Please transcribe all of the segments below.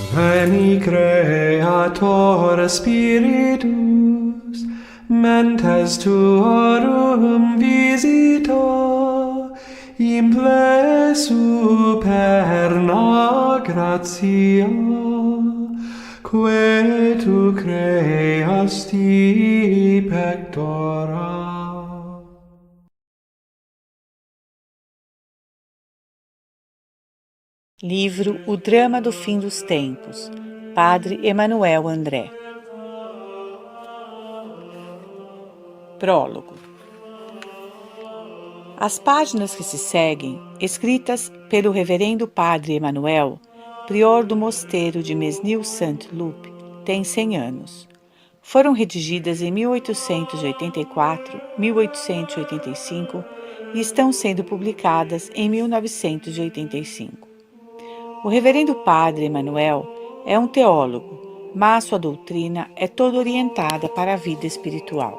Veni Creator Spiritus, mentes tuorum visita, imple superna gratia, que tu creasti pectora. Livro O Drama do Fim dos Tempos, Padre Emanuel André. Prólogo. As páginas que se seguem, escritas pelo Reverendo Padre Emanuel, prior do mosteiro de Mesnil-Saint-Loup, têm 100 anos. Foram redigidas em 1884, 1885 e estão sendo publicadas em 1985. O Reverendo Padre Emanuel é um teólogo, mas sua doutrina é toda orientada para a vida espiritual.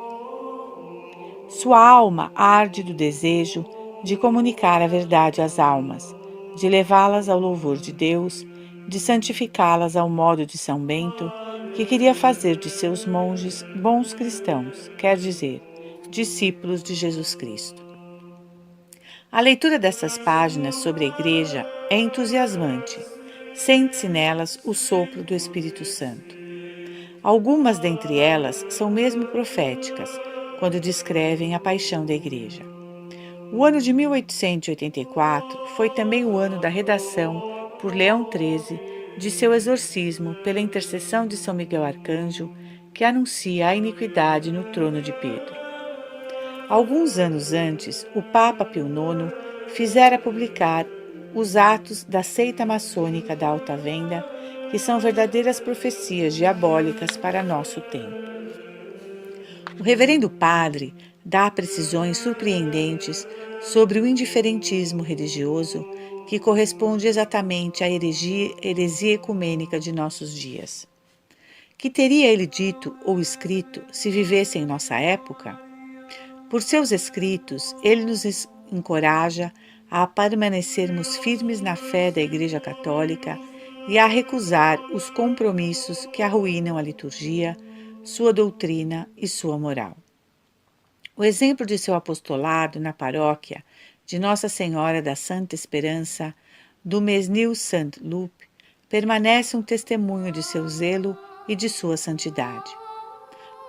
Sua alma arde do desejo de comunicar a verdade às almas, de levá-las ao louvor de Deus, de santificá-las ao modo de São Bento, que queria fazer de seus monges bons cristãos, quer dizer, discípulos de Jesus Cristo. A leitura dessas páginas sobre a Igreja é entusiasmante. Sente-se nelas o sopro do Espírito Santo. Algumas dentre elas são mesmo proféticas, quando descrevem a paixão da Igreja. O ano de 1884 foi também o ano da redação, por Leão XIII, de seu exorcismo pela intercessão de São Miguel Arcanjo, que anuncia a iniquidade no trono de Pedro. Alguns anos antes, o Papa Pio IX fizera publicar os atos da seita maçônica da alta venda, que são verdadeiras profecias diabólicas para nosso tempo. O reverendo padre dá precisões surpreendentes sobre o indiferentismo religioso que corresponde exatamente à heresia ecumênica de nossos dias. Que teria ele dito ou escrito se vivesse em nossa época? Por seus escritos, ele nos encoraja a permanecermos firmes na fé da Igreja Católica e a recusar os compromissos que arruinam a liturgia, sua doutrina e sua moral. O exemplo de seu apostolado na paróquia de Nossa Senhora da Santa Esperança, do Mesnil-Saint-Loup, permanece um testemunho de seu zelo e de sua santidade.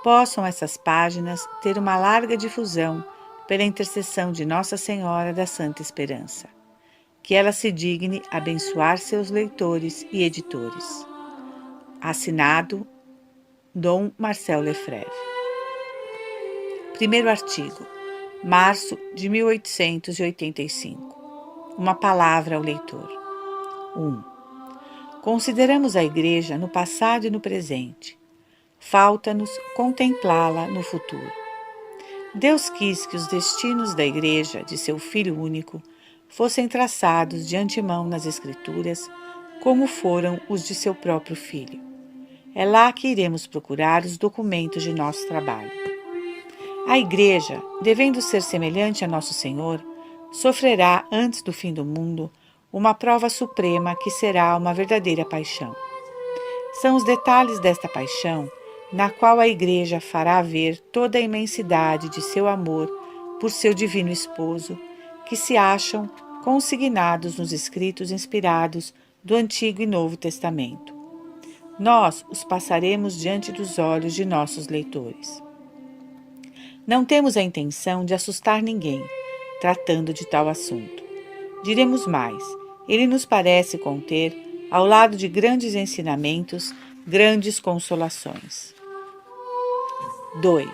Possam essas páginas ter uma larga difusão pela intercessão de Nossa Senhora da Santa Esperança. Que ela se digne abençoar seus leitores e editores. Assinado Dom Marcel Lefebvre. Primeiro artigo. Março de 1885. Uma palavra ao leitor. 1. Consideramos a Igreja no passado e no presente. Falta-nos contemplá-la no futuro. Deus quis que os destinos da Igreja, de seu Filho único, fossem traçados de antemão nas Escrituras, como foram os de seu próprio Filho. É lá que iremos procurar os documentos de nosso trabalho. A Igreja, devendo ser semelhante a Nosso Senhor, sofrerá antes do fim do mundo uma prova suprema que será uma verdadeira paixão. São os detalhes desta paixão na qual a Igreja fará ver toda a imensidade de seu amor por seu divino esposo, que se acham consignados nos escritos inspirados do Antigo e Novo Testamento. Nós os passaremos diante dos olhos de nossos leitores. Não temos a intenção de assustar ninguém, tratando de tal assunto. Diremos mais, ele nos parece conter, ao lado de grandes ensinamentos, grandes consolações. 2.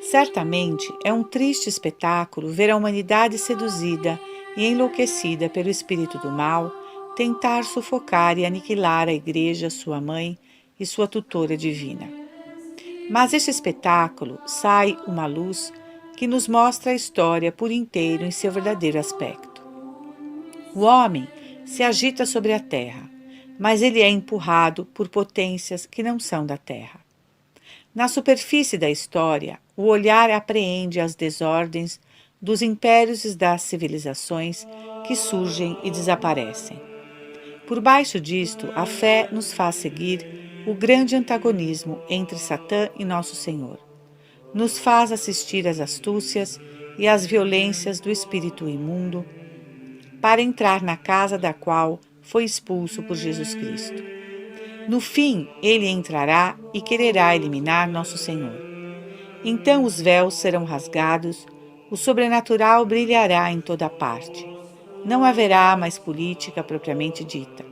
Certamente é um triste espetáculo ver a humanidade seduzida e enlouquecida pelo espírito do mal tentar sufocar e aniquilar a Igreja, sua mãe e sua tutora divina. Mas deste espetáculo sai uma luz que nos mostra a história por inteiro em seu verdadeiro aspecto. O homem se agita sobre a terra, mas ele é empurrado por potências que não são da terra. Na superfície da história, o olhar apreende as desordens dos impérios e das civilizações que surgem e desaparecem. Por baixo disto, a fé nos faz seguir o grande antagonismo entre Satã e Nosso Senhor. Nos faz assistir às astúcias e às violências do espírito imundo para entrar na casa da qual foi expulso por Jesus Cristo. No fim, ele entrará e quererá eliminar Nosso Senhor. Então os véus serão rasgados, o sobrenatural brilhará em toda parte. Não haverá mais política propriamente dita.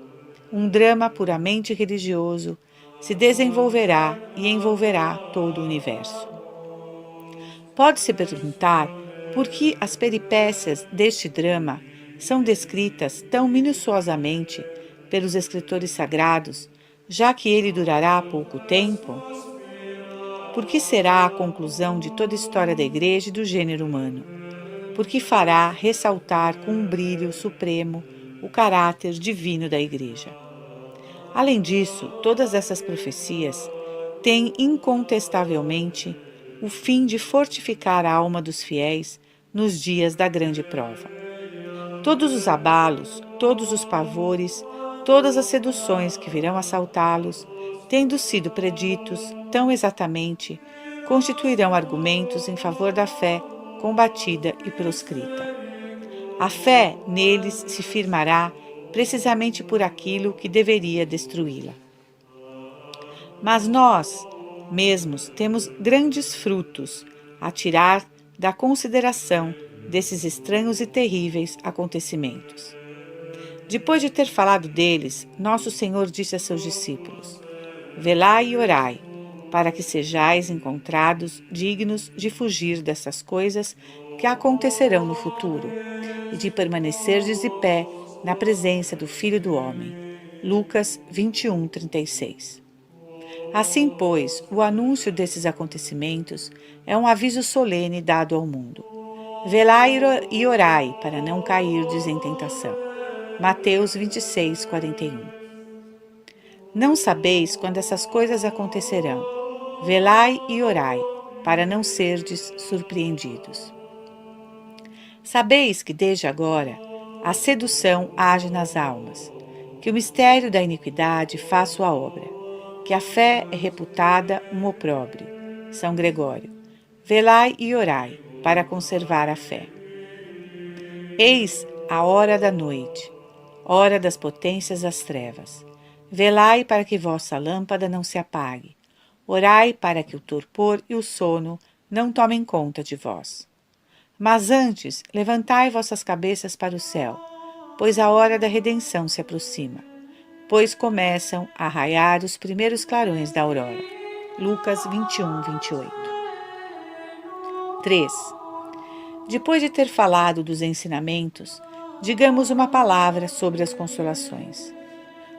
Um drama puramente religioso se desenvolverá e envolverá todo o universo. Pode-se perguntar por que as peripécias deste drama são descritas tão minuciosamente pelos escritores sagrados, já que ele durará pouco tempo? Porque será a conclusão de toda a história da Igreja e do gênero humano. Porque fará ressaltar com um brilho supremo o caráter divino da Igreja. Além disso, todas essas profecias têm incontestavelmente o fim de fortificar a alma dos fiéis nos dias da grande prova. Todos os abalos, todos os pavores, todas as seduções que virão assaltá-los, tendo sido preditos tão exatamente, constituirão argumentos em favor da fé combatida e proscrita. A fé neles se firmará precisamente por aquilo que deveria destruí-la. Mas nós mesmos temos grandes frutos a tirar da consideração desses estranhos e terríveis acontecimentos. Depois de ter falado deles, Nosso Senhor disse a seus discípulos: Velai e orai, para que sejais encontrados dignos de fugir dessas coisas que acontecerão no futuro e de permanecerdes de pé na presença do Filho do Homem. Lucas 21:36. Assim, pois, o anúncio desses acontecimentos é um aviso solene dado ao mundo. Velai e orai para não cairdes em tentação. Mateus 26:41. Não sabeis quando essas coisas acontecerão. Velai e orai, para não serdes surpreendidos. Sabeis que desde agora a sedução age nas almas, que o mistério da iniquidade faz sua obra, que a fé é reputada um opróbrio. São Gregório. Velai e orai, para conservar a fé. Eis a hora da noite, hora das potências das trevas. Velai para que vossa lâmpada não se apague. Orai para que o torpor e o sono não tomem conta de vós. Mas antes, levantai vossas cabeças para o céu, pois a hora da redenção se aproxima, pois começam a raiar os primeiros clarões da aurora. Lucas 21:28. 3. Depois de ter falado dos ensinamentos, digamos uma palavra sobre as consolações.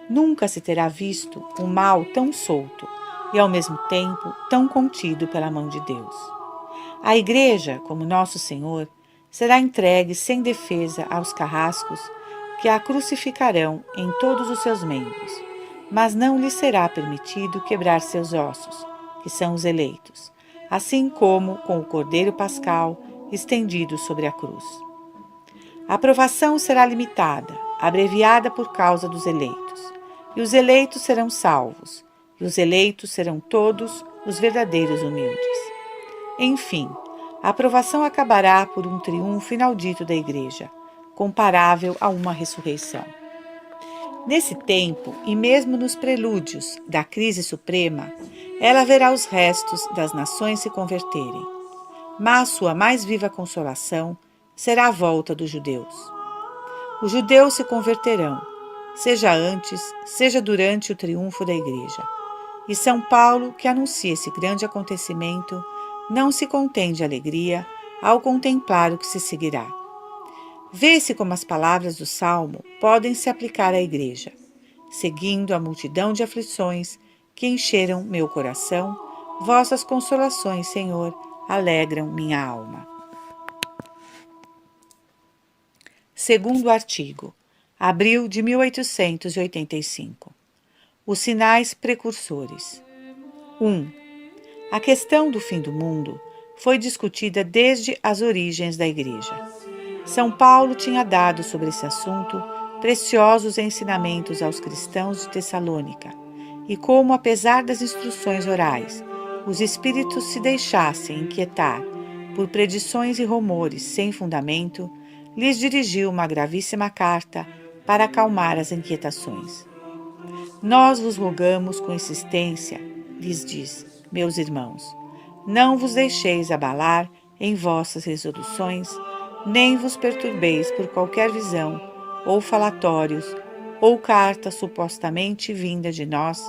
Nunca se terá visto o mal tão solto e, ao mesmo tempo, tão contido pela mão de Deus. A Igreja, como Nosso Senhor, será entregue sem defesa aos carrascos que a crucificarão em todos os seus membros, mas não lhe será permitido quebrar seus ossos, que são os eleitos, assim como com o Cordeiro Pascal estendido sobre a cruz. A provação será limitada, abreviada por causa dos eleitos, e os eleitos serão salvos, e os eleitos serão todos os verdadeiros humildes. Enfim, a aprovação acabará por um triunfo inaudito da Igreja, comparável a uma ressurreição. Nesse tempo, e mesmo nos prelúdios da crise suprema, ela verá os restos das nações se converterem. Mas sua mais viva consolação será a volta dos judeus. Os judeus se converterão, seja antes, seja durante o triunfo da Igreja. E São Paulo, que anuncia esse grande acontecimento, não se contém de alegria ao contemplar o que se seguirá. Vê-se como as palavras do Salmo podem se aplicar à Igreja, seguindo a multidão de aflições que encheram meu coração, vossas consolações, Senhor, alegram minha alma. Segundo artigo, abril de 1885. Os sinais precursores. 1. A questão do fim do mundo foi discutida desde as origens da Igreja. São Paulo tinha dado sobre esse assunto preciosos ensinamentos aos cristãos de Tessalônica, e como, apesar das instruções orais, os espíritos se deixassem inquietar por predições e rumores sem fundamento, lhes dirigiu uma gravíssima carta para acalmar as inquietações. Nós vos rogamos com insistência, lhes diz, meus irmãos, não vos deixeis abalar em vossas resoluções, nem vos perturbeis por qualquer visão, ou falatórios, ou carta supostamente vinda de nós,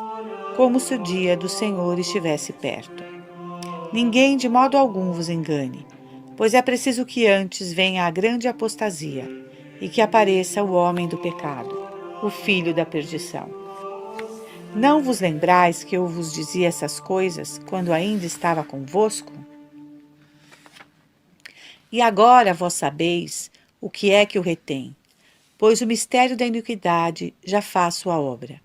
como se o dia do Senhor estivesse perto. Ninguém de modo algum vos engane, pois é preciso que antes venha a grande apostasia e que apareça o homem do pecado, o filho da perdição. Não vos lembrais que eu vos dizia essas coisas quando ainda estava convosco? E agora vós sabeis o que é que o retém, pois o mistério da iniquidade já faz sua obra.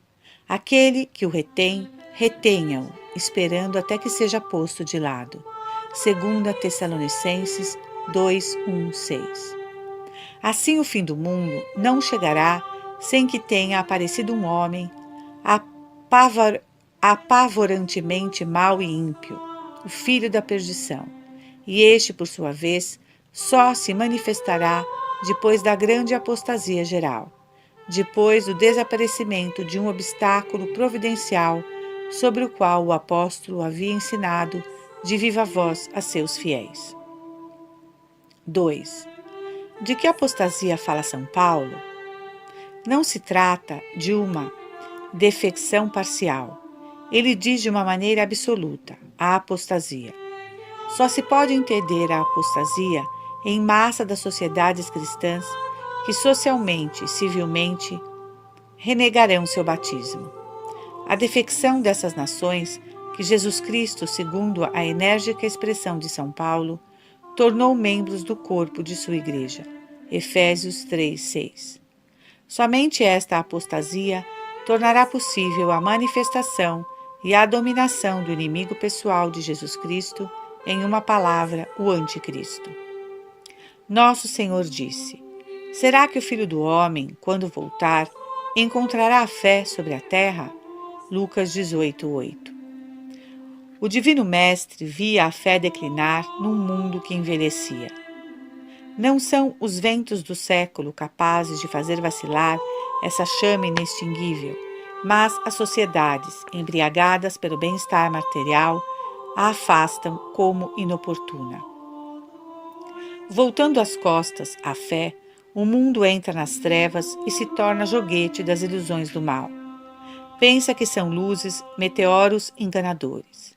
Aquele que o retém, retenha-o, esperando até que seja posto de lado. 2 Tessalonicenses 2:1-6. Assim o fim do mundo não chegará sem que tenha aparecido um homem apavorantemente mau e ímpio, o filho da perdição, e este, por sua vez, só se manifestará depois da grande apostasia geral, depois do desaparecimento de um obstáculo providencial sobre o qual o apóstolo havia ensinado de viva voz a seus fiéis. 2. De que apostasia fala São Paulo? Não se trata de uma defecção parcial. Ele diz de uma maneira absoluta, a apostasia. Só se pode entender a apostasia em massa das sociedades cristãs que socialmente e civilmente renegarão seu batismo. A defecção dessas nações que Jesus Cristo, segundo a enérgica expressão de São Paulo, tornou membros do corpo de sua igreja. Efésios 3:6. Somente esta apostasia tornará possível a manifestação e a dominação do inimigo pessoal de Jesus Cristo, em uma palavra, o Anticristo. Nosso Senhor disse: será que o Filho do Homem, quando voltar, encontrará a fé sobre a terra? Lucas 18:8. O Divino Mestre via a fé declinar num mundo que envelhecia. Não são os ventos do século capazes de fazer vacilar essa chama inextinguível, mas as sociedades, embriagadas pelo bem-estar material, a afastam como inoportuna. Voltando as costas à fé, o mundo entra nas trevas e se torna joguete das ilusões do mal. Pensa que são luzes, meteoros enganadores.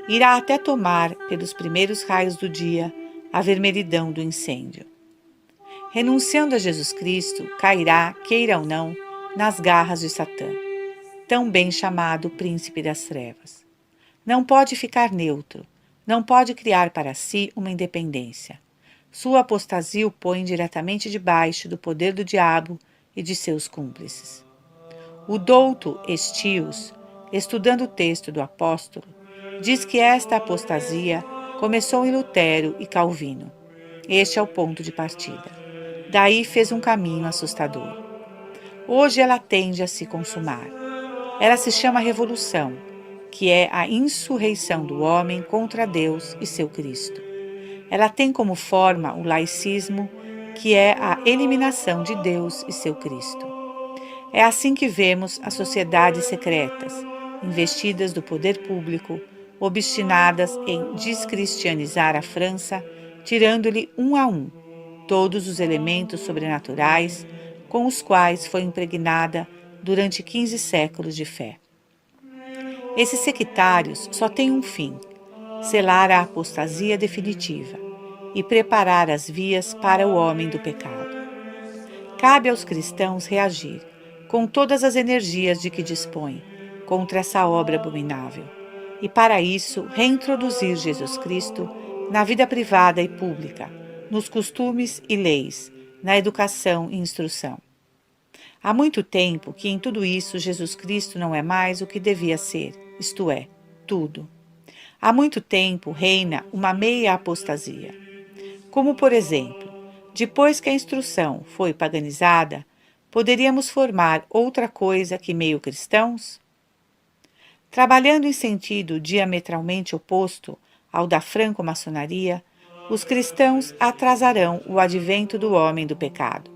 Irá até tomar, pelos primeiros raios do dia, a vermelhidão do incêndio. Renunciando a Jesus Cristo, cairá, queira ou não, nas garras de Satã, tão bem chamado príncipe das trevas. Não pode ficar neutro, não pode criar para si uma independência. Sua apostasia o põe diretamente debaixo do poder do diabo e de seus cúmplices. O douto Estius, estudando o texto do apóstolo, diz que esta apostasia começou em Lutero e Calvino. Este é o ponto de partida. Daí fez um caminho assustador. Hoje ela tende a se consumar. Ela se chama revolução, que é a insurreição do homem contra Deus e seu Cristo. Ela tem como forma o laicismo, que é a eliminação de Deus e seu Cristo. É assim que vemos as sociedades secretas, investidas do poder público, obstinadas em descristianizar a França, tirando-lhe um a um todos os elementos sobrenaturais com os quais foi impregnada durante 15 séculos de fé. Esses sectários só têm um fim: selar a apostasia definitiva e preparar as vias para o homem do pecado. Cabe aos cristãos reagir, com todas as energias de que dispõem, contra essa obra abominável, e para isso reintroduzir Jesus Cristo na vida privada e pública, nos costumes e leis, na educação e instrução. Há muito tempo que em tudo isso Jesus Cristo não é mais o que devia ser, isto é, tudo. Há muito tempo reina uma meia apostasia. Como, por exemplo, depois que a instrução foi paganizada, poderíamos formar outra coisa que meio cristãos? Trabalhando em sentido diametralmente oposto ao da franco-maçonaria, os cristãos atrasarão o advento do homem do pecado.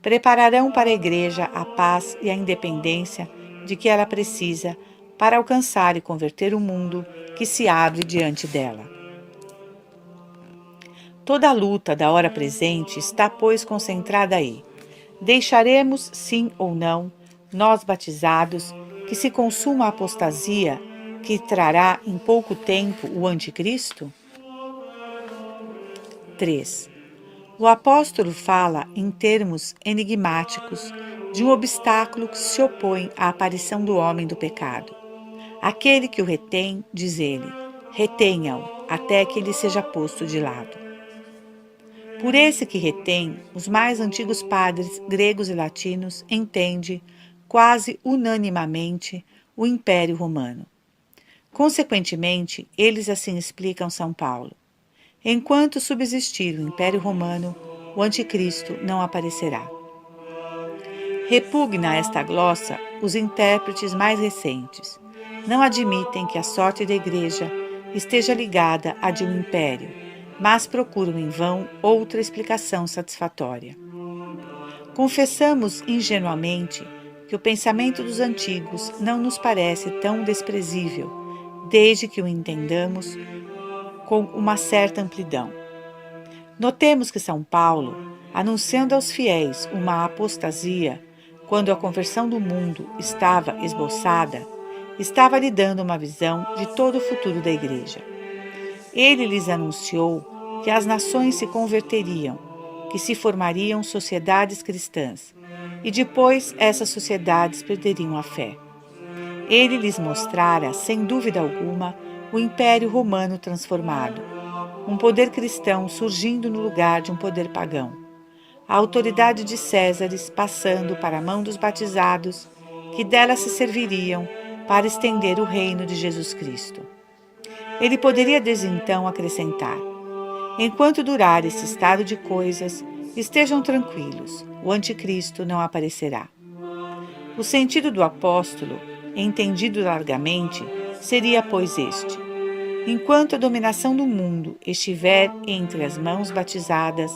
Prepararão para a Igreja a paz e a independência de que ela precisa para alcançar e converter o mundo que se abre diante dela. Toda a luta da hora presente está, pois, concentrada aí. Deixaremos, sim ou não, nós batizados, que se consuma a apostasia que trará em pouco tempo o anticristo? 3. O apóstolo fala em termos enigmáticos de um obstáculo que se opõe à aparição do homem do pecado. Aquele que o retém, diz ele, retenha-o até que ele seja posto de lado. Por esse que retém, os mais antigos padres gregos e latinos entendem, quase unanimemente, o Império Romano. Consequentemente, eles assim explicam São Paulo. Enquanto subsistir o Império Romano, o Anticristo não aparecerá. Repugna esta glossa os intérpretes mais recentes. Não admitem que a sorte da Igreja esteja ligada à de um império, mas procuram em vão outra explicação satisfatória. Confessamos ingenuamente que o pensamento dos antigos não nos parece tão desprezível, desde que o entendamos com uma certa amplidão. Notemos que São Paulo, anunciando aos fiéis uma apostasia, quando a conversão do mundo estava esboçada, estava lhe dando uma visão de todo o futuro da Igreja. Ele lhes anunciou que as nações se converteriam, que se formariam sociedades cristãs, e depois essas sociedades perderiam a fé. Ele lhes mostrara, sem dúvida alguma, o Império Romano transformado, um poder cristão surgindo no lugar de um poder pagão, a autoridade de Césares passando para a mão dos batizados, que dela se serviriam para estender o reino de Jesus Cristo. Ele poderia desde então acrescentar: enquanto durar esse estado de coisas, estejam tranquilos, o anticristo não aparecerá. O sentido do apóstolo, entendido largamente, seria, pois, este: enquanto a dominação do mundo estiver entre as mãos batizadas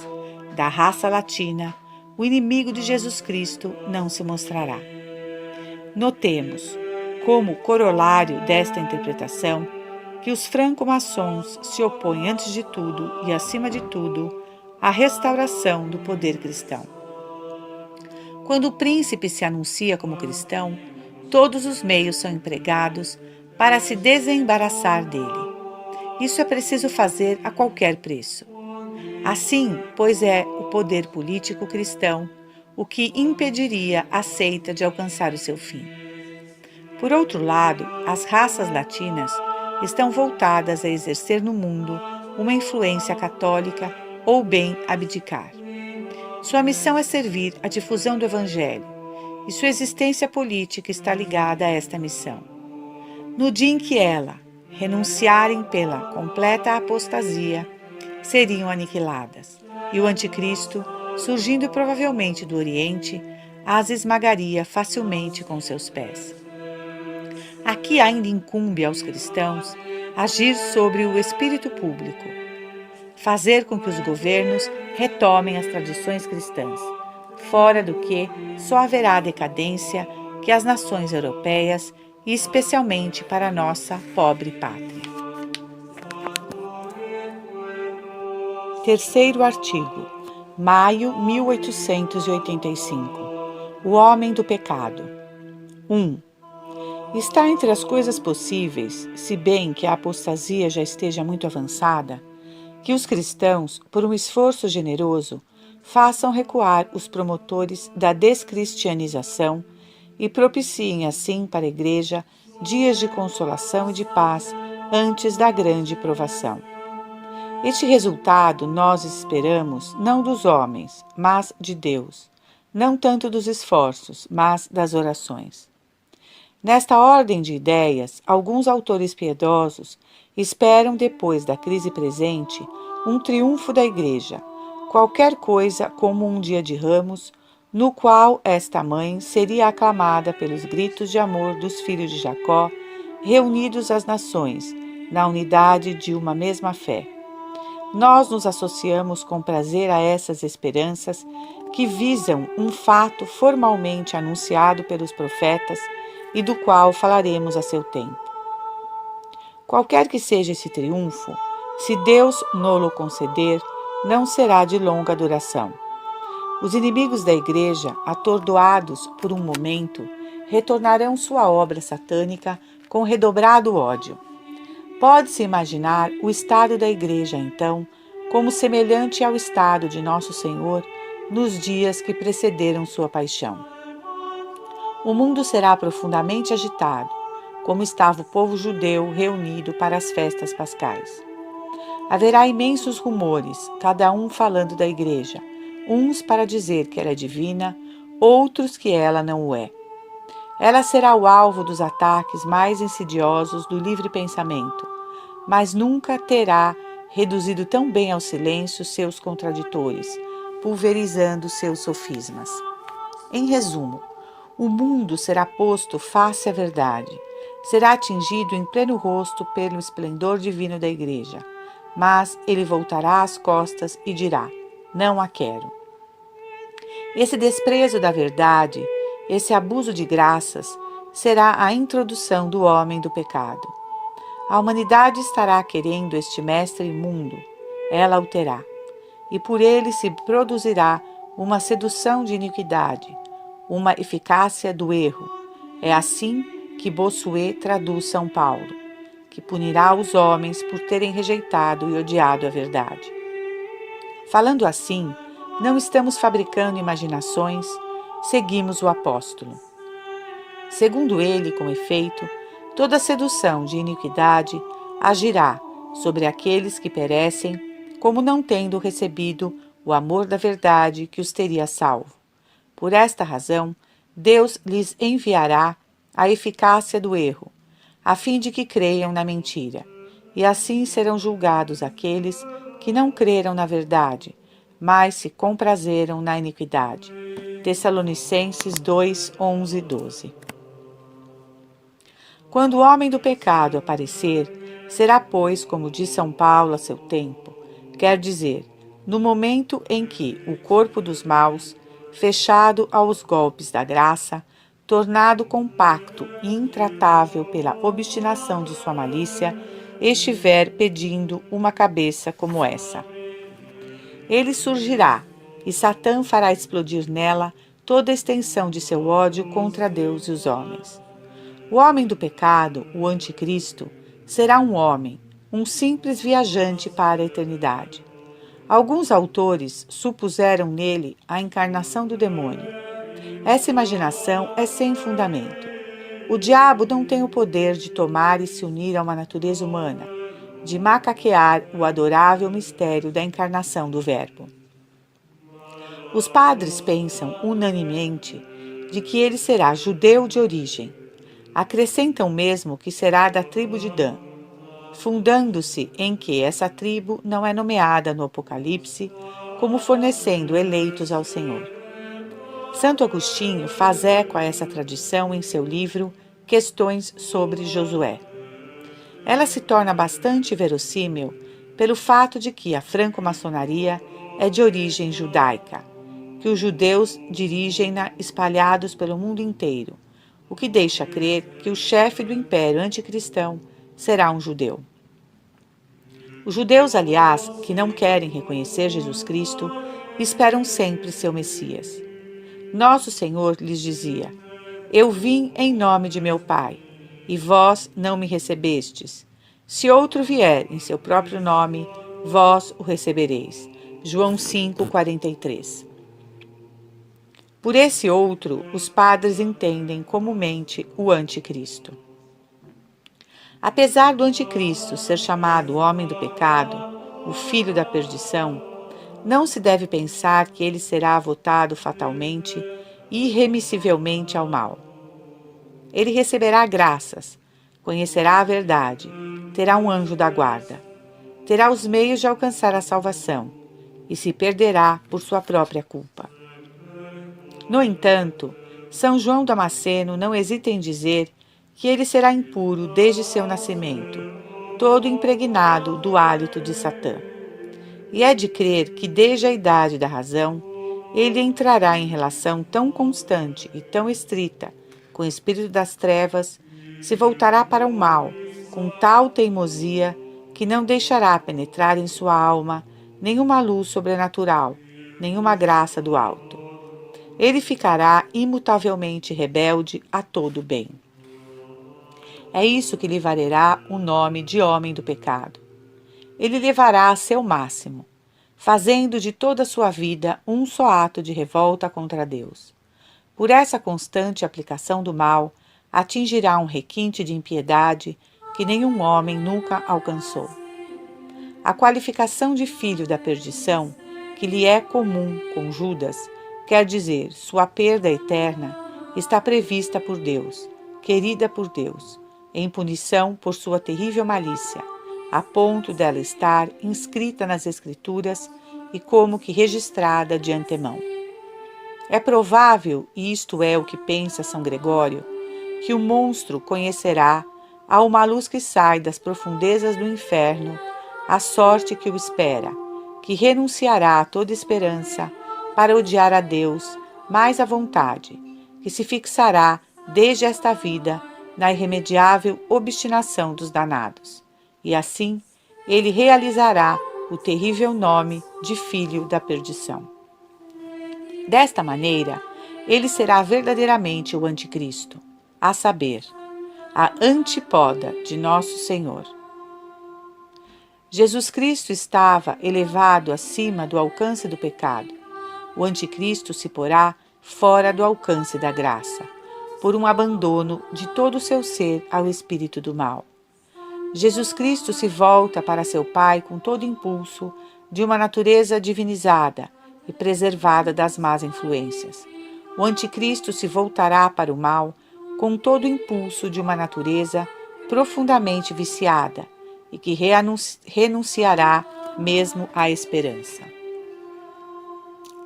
da raça latina, o inimigo de Jesus Cristo não se mostrará. Notemos, como corolário desta interpretação, que os franco-maçons se opõem antes de tudo e acima de tudo à restauração do poder cristão. Quando o príncipe se anuncia como cristão, todos os meios são empregados para se desembaraçar dele. Isso é preciso fazer a qualquer preço. Assim, pois é o poder político cristão o que impediria a seita de alcançar o seu fim. Por outro lado, as raças latinas estão voltadas a exercer no mundo uma influência católica ou bem abdicar. Sua missão é servir à difusão do Evangelho, e sua existência política está ligada a esta missão. No dia em que ela renunciarem pela completa apostasia, seriam aniquiladas, e o anticristo, surgindo provavelmente do Oriente, as esmagaria facilmente com seus pés. Aqui ainda incumbe aos cristãos agir sobre o espírito público, fazer com que os governos retomem as tradições cristãs, fora do que só haverá decadência que as nações europeias e especialmente para a nossa pobre pátria. Terceiro artigo, maio 1885. O homem do pecado. 1. Está entre as coisas possíveis, se bem que a apostasia já esteja muito avançada, que os cristãos, por um esforço generoso, façam recuar os promotores da descristianização e propiciem assim para a Igreja dias de consolação e de paz antes da grande provação. Este resultado nós esperamos não dos homens, mas de Deus, não tanto dos esforços, mas das orações. Nesta ordem de ideias, alguns autores piedosos esperam, depois da crise presente, um triunfo da Igreja, qualquer coisa como um dia de Ramos no qual esta mãe seria aclamada pelos gritos de amor dos filhos de Jacó, reunidos às nações, na unidade de uma mesma fé. Nós nos associamos com prazer a essas esperanças que visam um fato formalmente anunciado pelos profetas e do qual falaremos a seu tempo. Qualquer que seja esse triunfo, se Deus nolo conceder, não será de longa duração. Os inimigos da Igreja, atordoados por um momento, retornarão sua obra satânica com redobrado ódio. Pode-se imaginar o estado da Igreja, então, como semelhante ao estado de Nosso Senhor nos dias que precederam sua paixão. O mundo será profundamente agitado, como estava o povo judeu reunido para as festas pascais. Haverá imensos rumores, cada um falando da Igreja, uns para dizer que ela é divina, outros que ela não o é. Ela será o alvo dos ataques mais insidiosos do livre pensamento, mas nunca terá reduzido tão bem ao silêncio seus contraditores, pulverizando seus sofismas. Em resumo, o mundo será posto face à verdade, será atingido em pleno rosto pelo esplendor divino da Igreja, mas ele voltará as costas e dirá: não a quero. Esse desprezo da verdade, esse abuso de graças, será a introdução do homem do pecado. A humanidade estará querendo este mestre imundo, ela o terá, e por ele se produzirá uma sedução de iniquidade, uma eficácia do erro. É assim que Bossuet traduz São Paulo, que punirá os homens por terem rejeitado e odiado a verdade. Falando assim, não estamos fabricando imaginações, seguimos o apóstolo. Segundo ele, com efeito, toda sedução de iniquidade agirá sobre aqueles que perecem, como não tendo recebido o amor da verdade que os teria salvo. Por esta razão, Deus lhes enviará a eficácia do erro, a fim de que creiam na mentira, e assim serão julgados aqueles que não creram na verdade, mas se comprazeram na iniquidade. Tessalonicenses 2, 11 e 12. Quando o homem do pecado aparecer, será, pois, como diz São Paulo a seu tempo, quer dizer, no momento em que o corpo dos maus, fechado aos golpes da graça, tornado compacto e intratável pela obstinação de sua malícia, estiver pedindo uma cabeça como essa. Ele surgirá, e Satã fará explodir nela toda a extensão de seu ódio contra Deus e os homens. O homem do pecado, o anticristo, será um homem, um simples viajante para a eternidade. Alguns autores supuseram nele a encarnação do demônio. Essa imaginação é sem fundamento. O diabo não tem o poder de tomar e se unir a uma natureza humana, de macaquear o adorável mistério da encarnação do Verbo. Os padres pensam unanimemente de que ele será judeu de origem. Acrescentam mesmo que será da tribo de Dan, fundando-se em que essa tribo não é nomeada no Apocalipse como fornecendo eleitos ao Senhor. Santo Agostinho faz eco a essa tradição em seu livro Questões sobre Josué. Ela se torna bastante verossímil pelo fato de que a franco-maçonaria é de origem judaica, que os judeus dirigem-na espalhados pelo mundo inteiro, o que deixa crer que o chefe do império anticristão será um judeu. Os judeus, aliás, que não querem reconhecer Jesus Cristo, esperam sempre seu Messias. Nosso Senhor lhes dizia: eu vim em nome de meu Pai, e vós não me recebestes. Se outro vier em seu próprio nome, vós o recebereis. João 5:43. Por esse outro, os padres entendem comumente o anticristo. Apesar do anticristo ser chamado homem do pecado, o filho da perdição, não se deve pensar que ele será votado fatalmente e irremissivelmente ao mal. Ele receberá graças, conhecerá a verdade, terá um anjo da guarda, terá os meios de alcançar a salvação e se perderá por sua própria culpa. No entanto, São João Damasceno não hesita em dizer que ele será impuro desde seu nascimento, todo impregnado do hálito de Satã. E é de crer que desde a idade da razão, ele entrará em relação tão constante e tão estrita com o espírito das trevas, se voltará para o mal, com tal teimosia que não deixará penetrar em sua alma nenhuma luz sobrenatural, nenhuma graça do alto. Ele ficará imutavelmente rebelde a todo o bem. É isso que lhe valerá o nome de homem do pecado. Ele levará a seu máximo, fazendo de toda a sua vida um só ato de revolta contra Deus. Por essa constante aplicação do mal, atingirá um requinte de impiedade que nenhum homem nunca alcançou. A qualificação de filho da perdição, que lhe é comum com Judas, quer dizer, sua perda eterna, está prevista por Deus, querida por Deus, em punição por sua terrível malícia, a ponto dela estar inscrita nas Escrituras e como que registrada de antemão. É provável, e isto é o que pensa São Gregório, que o monstro conhecerá, a uma luz que sai das profundezas do inferno, a sorte que o espera, que renunciará a toda esperança para odiar a Deus mais à vontade, que se fixará desde esta vida na irremediável obstinação dos danados, e assim ele realizará o terrível nome de filho da perdição. Desta maneira, ele será verdadeiramente o anticristo, a saber, a antípoda de nosso Senhor. Jesus Cristo estava elevado acima do alcance do pecado. O anticristo se porá fora do alcance da graça, por um abandono de todo o seu ser ao espírito do mal. Jesus Cristo se volta para seu Pai com todo impulso de uma natureza divinizada e preservada das más influências. O anticristo se voltará para o mal com todo o impulso de uma natureza profundamente viciada e que renunciará mesmo à esperança.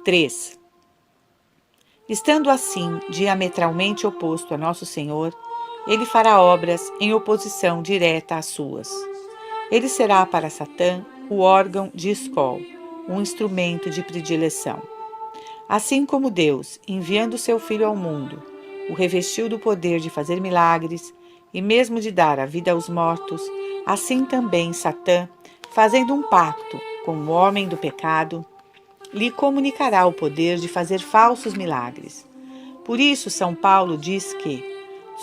3. Estando assim diametralmente oposto a Nosso Senhor, ele fará obras em oposição direta às suas. Ele será para Satã o órgão de escol, um instrumento de predileção. Assim como Deus, enviando seu Filho ao mundo, o revestiu do poder de fazer milagres e mesmo de dar a vida aos mortos, assim também Satã, fazendo um pacto com o homem do pecado, lhe comunicará o poder de fazer falsos milagres. Por isso, São Paulo diz que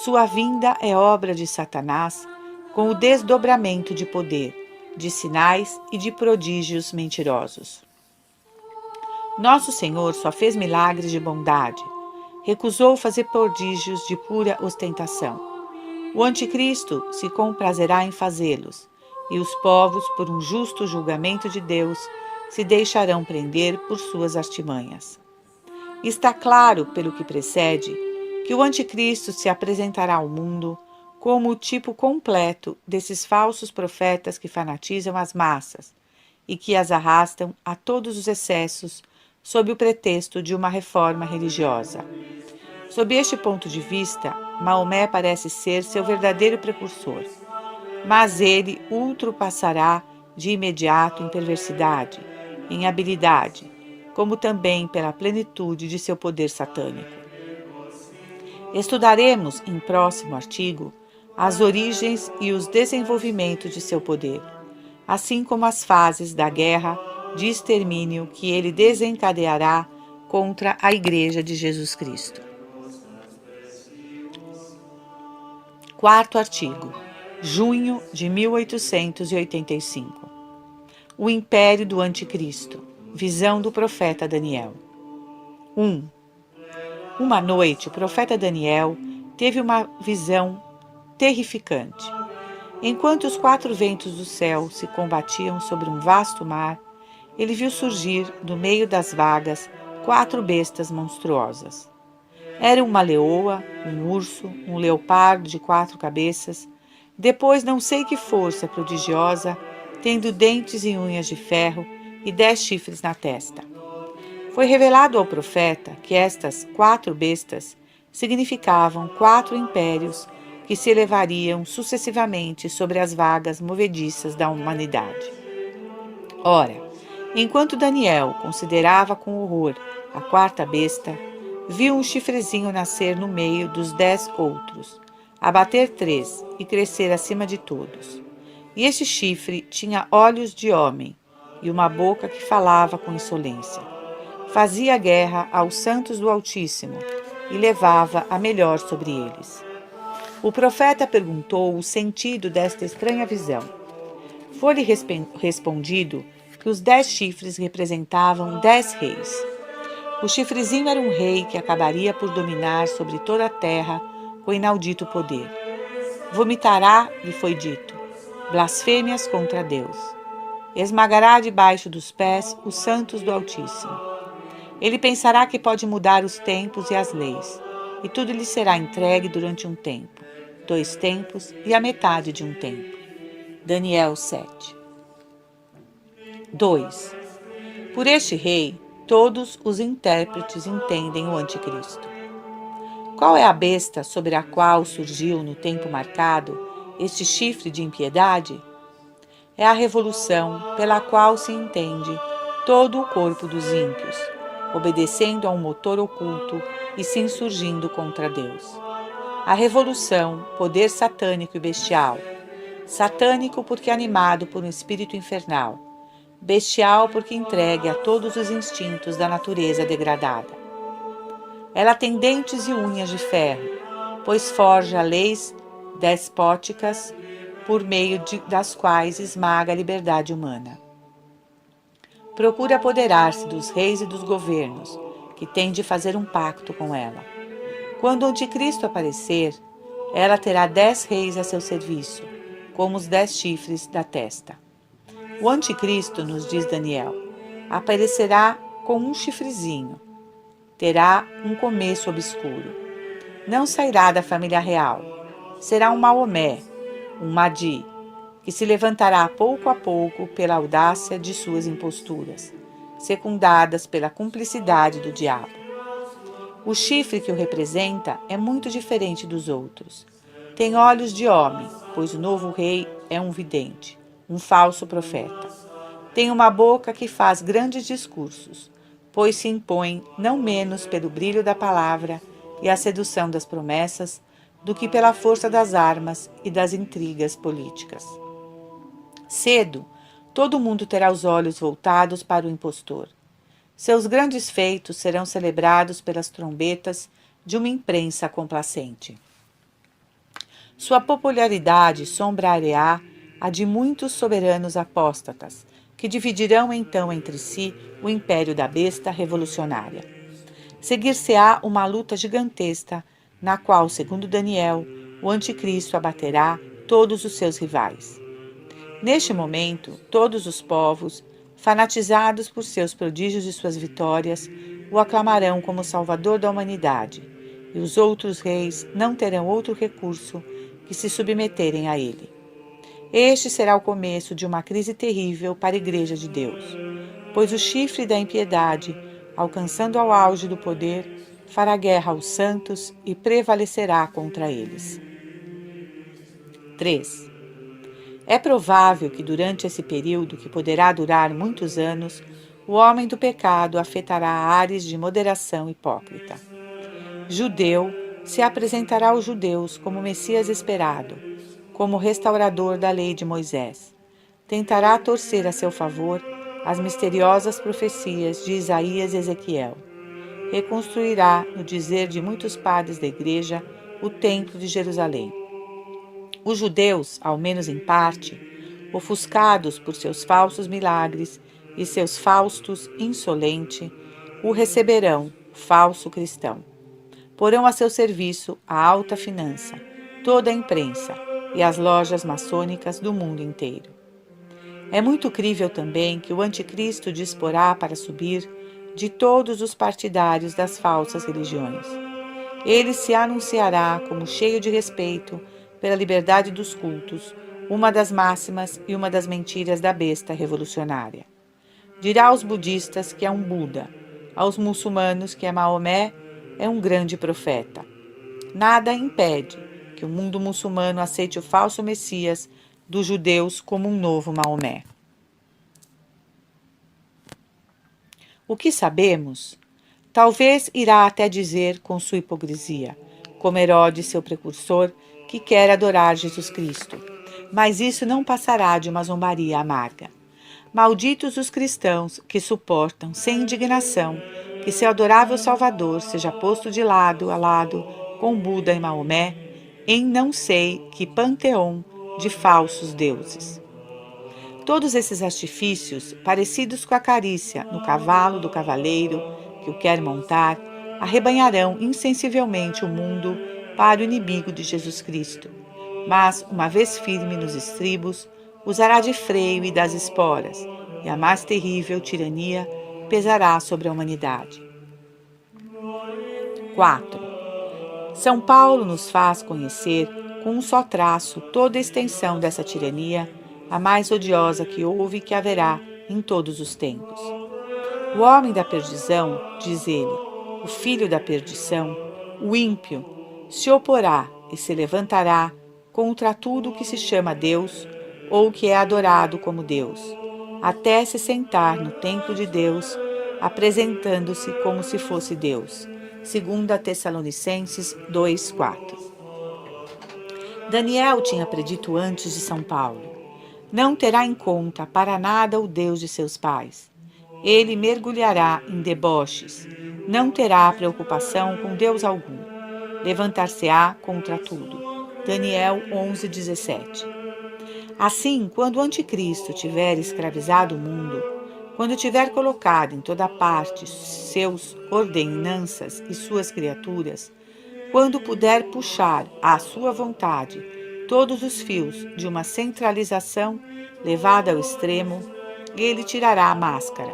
sua vinda é obra de Satanás com o desdobramento de poder, de sinais e de prodígios mentirosos. Nosso Senhor só fez milagres de bondade, recusou fazer prodígios de pura ostentação. O anticristo se comprazerá em fazê-los, e os povos, por um justo julgamento de Deus, se deixarão prender por suas artimanhas. Está claro, pelo que precede, que o anticristo se apresentará ao mundo como o tipo completo desses falsos profetas que fanatizam as massas e que as arrastam a todos os excessos sob o pretexto de uma reforma religiosa. Sob este ponto de vista, Maomé parece ser seu verdadeiro precursor, mas ele ultrapassará de imediato em perversidade, em habilidade, como também pela plenitude de seu poder satânico. Estudaremos, em próximo artigo, as origens e os desenvolvimentos de seu poder, assim como as fases da guerra de extermínio que ele desencadeará contra a Igreja de Jesus Cristo. Quarto artigo, junho de 1885. O Império do Anticristo. Visão do profeta Daniel. 1. Uma noite, o profeta Daniel teve uma visão terrificante. Enquanto os 4 ventos do céu se combatiam sobre um vasto mar, ele viu surgir, do meio das vagas, 4 bestas monstruosas. Era uma leoa, um urso, um leopardo de 4 cabeças, depois não sei que força prodigiosa, tendo dentes e unhas de ferro e 10 chifres na testa. Foi revelado ao profeta que estas 4 bestas significavam 4 impérios que se elevariam sucessivamente sobre as vagas movediças da humanidade. Ora, enquanto Daniel considerava com horror a 4ª besta, viu um chifrezinho nascer no meio dos 10 outros, abater 3 e crescer acima de todos. E este chifre tinha olhos de homem e uma boca que falava com insolência. Fazia guerra aos santos do Altíssimo e levava a melhor sobre eles. O profeta perguntou o sentido desta estranha visão. Foi-lhe respondido que os 10 chifres representavam 10 reis. O chifrezinho era um rei que acabaria por dominar sobre toda a terra com inaudito poder. Vomitará, lhe foi dito, blasfêmias contra Deus. Esmagará debaixo dos pés os santos do Altíssimo. Ele pensará que pode mudar os tempos e as leis, e tudo lhe será entregue durante um tempo, 2 tempos e a metade de um tempo. Daniel 7. 2. Por este rei, todos os intérpretes entendem o anticristo. Qual é a besta sobre a qual surgiu no tempo marcado este chifre de impiedade? É a revolução pela qual se entende todo o corpo dos ímpios, obedecendo a um motor oculto e se insurgindo contra Deus. A revolução, poder satânico e bestial. Satânico porque animado por um espírito infernal. Bestial porque entregue a todos os instintos da natureza degradada. Ela tem dentes e unhas de ferro, pois forja leis despóticas por meio das quais esmaga a liberdade humana. Procura apoderar-se dos reis e dos governos, que têm de fazer um pacto com ela. Quando o anticristo aparecer, ela terá 10 reis a seu serviço, como os 10 chifres da testa. O anticristo, nos diz Daniel, aparecerá com um chifrezinho. Terá um começo obscuro. Não sairá da família real. Será um Maomé, um Mahdi, que se levantará pouco a pouco pela audácia de suas imposturas, secundadas pela cumplicidade do diabo. O chifre que o representa é muito diferente dos outros. Tem olhos de homem, pois o novo rei é um vidente, um falso profeta. Tem uma boca que faz grandes discursos, pois se impõe não menos pelo brilho da palavra e a sedução das promessas do que pela força das armas e das intrigas políticas. Cedo, todo mundo terá os olhos voltados para o impostor. Seus grandes feitos serão celebrados pelas trombetas de uma imprensa complacente. Sua popularidade sombreará a de muitos soberanos apóstatas, que dividirão então entre si o império da besta revolucionária. Seguir-se-á uma luta gigantesca, na qual, segundo Daniel, o anticristo abaterá todos os seus rivais. Neste momento, todos os povos, fanatizados por seus prodígios e suas vitórias, o aclamarão como Salvador da humanidade, e os outros reis não terão outro recurso que se submeterem a ele. Este será o começo de uma crise terrível para a Igreja de Deus, pois o chifre da impiedade, alcançando ao auge do poder, fará guerra aos santos e prevalecerá contra eles. 3. É provável que durante esse período, que poderá durar muitos anos, o homem do pecado afetará ares de moderação hipócrita. Judeu se apresentará aos judeus como Messias esperado, como restaurador da lei de Moisés. Tentará torcer a seu favor as misteriosas profecias de Isaías e Ezequiel. Reconstruirá, no dizer de muitos padres da Igreja, o Templo de Jerusalém. Os judeus, ao menos em parte, ofuscados por seus falsos milagres e seus faustos insolente, o receberão, falso cristão. Porão a seu serviço a alta finança, toda a imprensa e as lojas maçônicas do mundo inteiro. É muito crível também que o anticristo disporá para subir de todos os partidários das falsas religiões. Ele se anunciará como cheio de respeito pela liberdade dos cultos, uma das máximas e uma das mentiras da besta revolucionária. Dirá aos budistas que é um Buda, aos muçulmanos que Maomé é um grande profeta. Nada impede que o mundo muçulmano aceite o falso Messias dos judeus como um novo Maomé. O que sabemos? Talvez irá até dizer com sua hipocrisia, como Herodes, seu precursor, que quer adorar Jesus Cristo. Mas isso não passará de uma zombaria amarga. Malditos os cristãos que suportam, sem indignação, que seu adorável Salvador seja posto de lado a lado com Buda e Maomé, em não sei que panteão de falsos deuses. Todos esses artifícios, parecidos com a carícia no cavalo do cavaleiro que o quer montar, arrebanharão insensivelmente o mundo para o inimigo de Jesus Cristo. Mas, uma vez firme nos estribos, usará de freio e das esporas, e a mais terrível tirania pesará sobre a humanidade. 4. São Paulo nos faz conhecer, com um só traço, toda a extensão dessa tirania, a mais odiosa que houve e que haverá em todos os tempos. O homem da perdição, diz ele, o filho da perdição, o ímpio, se oporá e se levantará contra tudo que se chama Deus ou que é adorado como Deus, até se sentar no templo de Deus, apresentando-se como se fosse Deus. 2 Tessalonicenses 2:4. Daniel tinha predito antes de São Paulo: não terá em conta para nada o Deus de seus pais. Ele mergulhará em deboches, não terá preocupação com Deus algum. Levantar-se-á contra tudo. Daniel 11:17. Assim, quando o anticristo tiver escravizado o mundo, quando tiver colocado em toda parte seus ordenanças e suas criaturas, quando puder puxar à sua vontade todos os fios de uma centralização levada ao extremo, ele tirará a máscara,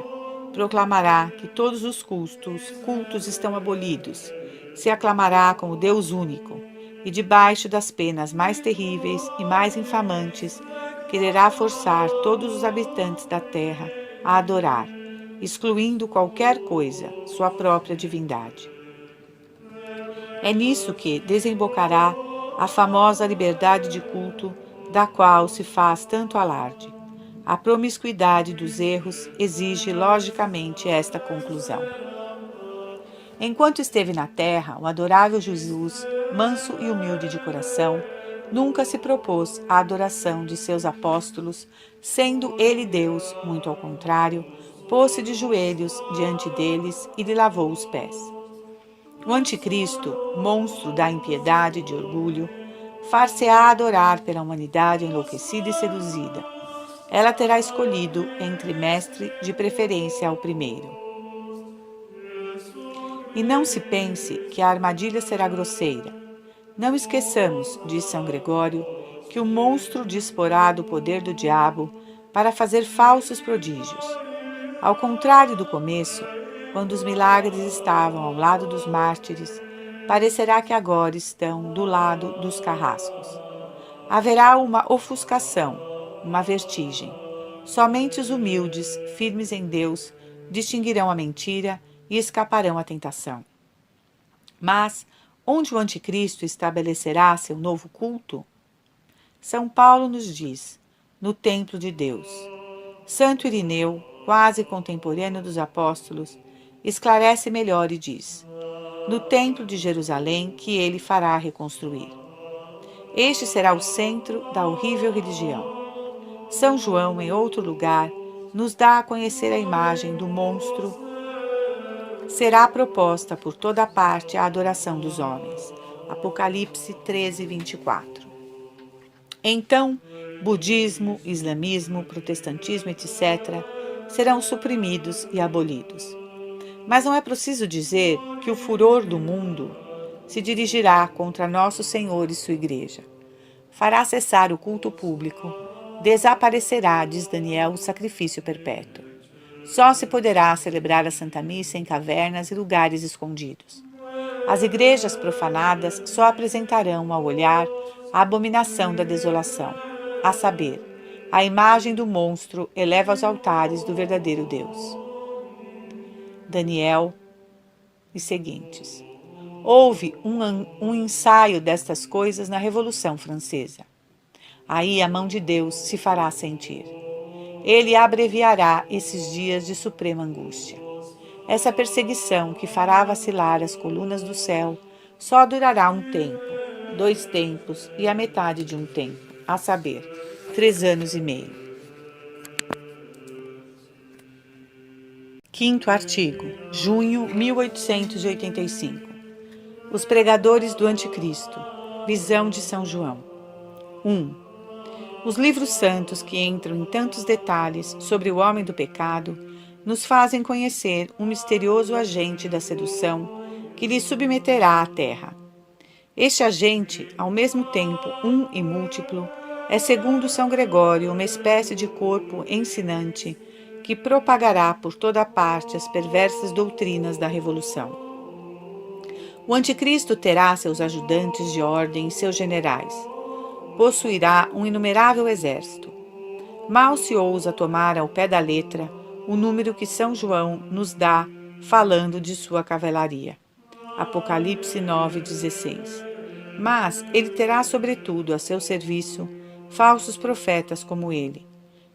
proclamará que todos os cultos estão abolidos, se aclamará como Deus único, e debaixo das penas mais terríveis e mais infamantes, quererá forçar todos os habitantes da terra a adorar, excluindo qualquer coisa, sua própria divindade. É nisso que desembocará a famosa liberdade de culto, da qual se faz tanto alarde. A promiscuidade dos erros exige logicamente esta conclusão. Enquanto esteve na terra, o adorável Jesus, manso e humilde de coração, nunca se propôs à adoração de seus apóstolos, sendo ele Deus, muito ao contrário, pôs-se de joelhos diante deles e lhe lavou os pés. O anticristo, monstro da impiedade e de orgulho, far-se-á adorar pela humanidade enlouquecida e seduzida. Ela terá escolhido entre mestre de preferência ao primeiro. E não se pense que a armadilha será grosseira. Não esqueçamos, diz São Gregório, que o monstro disporá do poder do diabo para fazer falsos prodígios. Ao contrário do começo, quando os milagres estavam ao lado dos mártires, parecerá que agora estão do lado dos carrascos. Haverá uma ofuscação, uma vertigem. Somente os humildes, firmes em Deus, distinguirão a mentira e escaparão à tentação. Mas, onde o anticristo estabelecerá seu novo culto? São Paulo nos diz, no templo de Deus. Santo Irineu, quase contemporâneo dos apóstolos, esclarece melhor e diz: no templo de Jerusalém que ele fará reconstruir. Este será o centro da horrível religião. São João, em outro lugar, nos dá a conhecer a imagem do monstro. Será proposta por toda parte a adoração dos homens. Apocalipse 13:24. Então, budismo, islamismo, protestantismo, etc., serão suprimidos e abolidos. Mas não é preciso dizer que o furor do mundo se dirigirá contra Nosso Senhor e sua Igreja. Fará cessar o culto público, desaparecerá, diz Daniel, o sacrifício perpétuo. Só se poderá celebrar a Santa Missa em cavernas e lugares escondidos. As igrejas profanadas só apresentarão ao olhar a abominação da desolação, a saber, a imagem do monstro eleva aos altares do verdadeiro Deus. Daniel e seguintes. Houve um ensaio destas coisas na Revolução Francesa. Aí a mão de Deus se fará sentir. Ele abreviará esses dias de suprema angústia. Essa perseguição que fará vacilar as colunas do céu só durará um tempo, 2 tempos e a metade de um tempo, a saber, 3 anos e meio. Quinto artigo, junho 1885. Os pregadores do Anticristo. Visão de São João. 1. Os livros santos que entram em tantos detalhes sobre o homem do pecado nos fazem conhecer um misterioso agente da sedução que lhe submeterá à terra. Este agente, ao mesmo tempo um e múltiplo, é, segundo São Gregório, uma espécie de corpo ensinante que propagará por toda parte as perversas doutrinas da Revolução. O Anticristo terá seus ajudantes de ordem e seus generais. Possuirá um inumerável exército. Mal se ousa tomar ao pé da letra o número que São João nos dá falando de sua cavalaria. Apocalipse 9,16. Mas ele terá sobretudo a seu serviço falsos profetas como ele,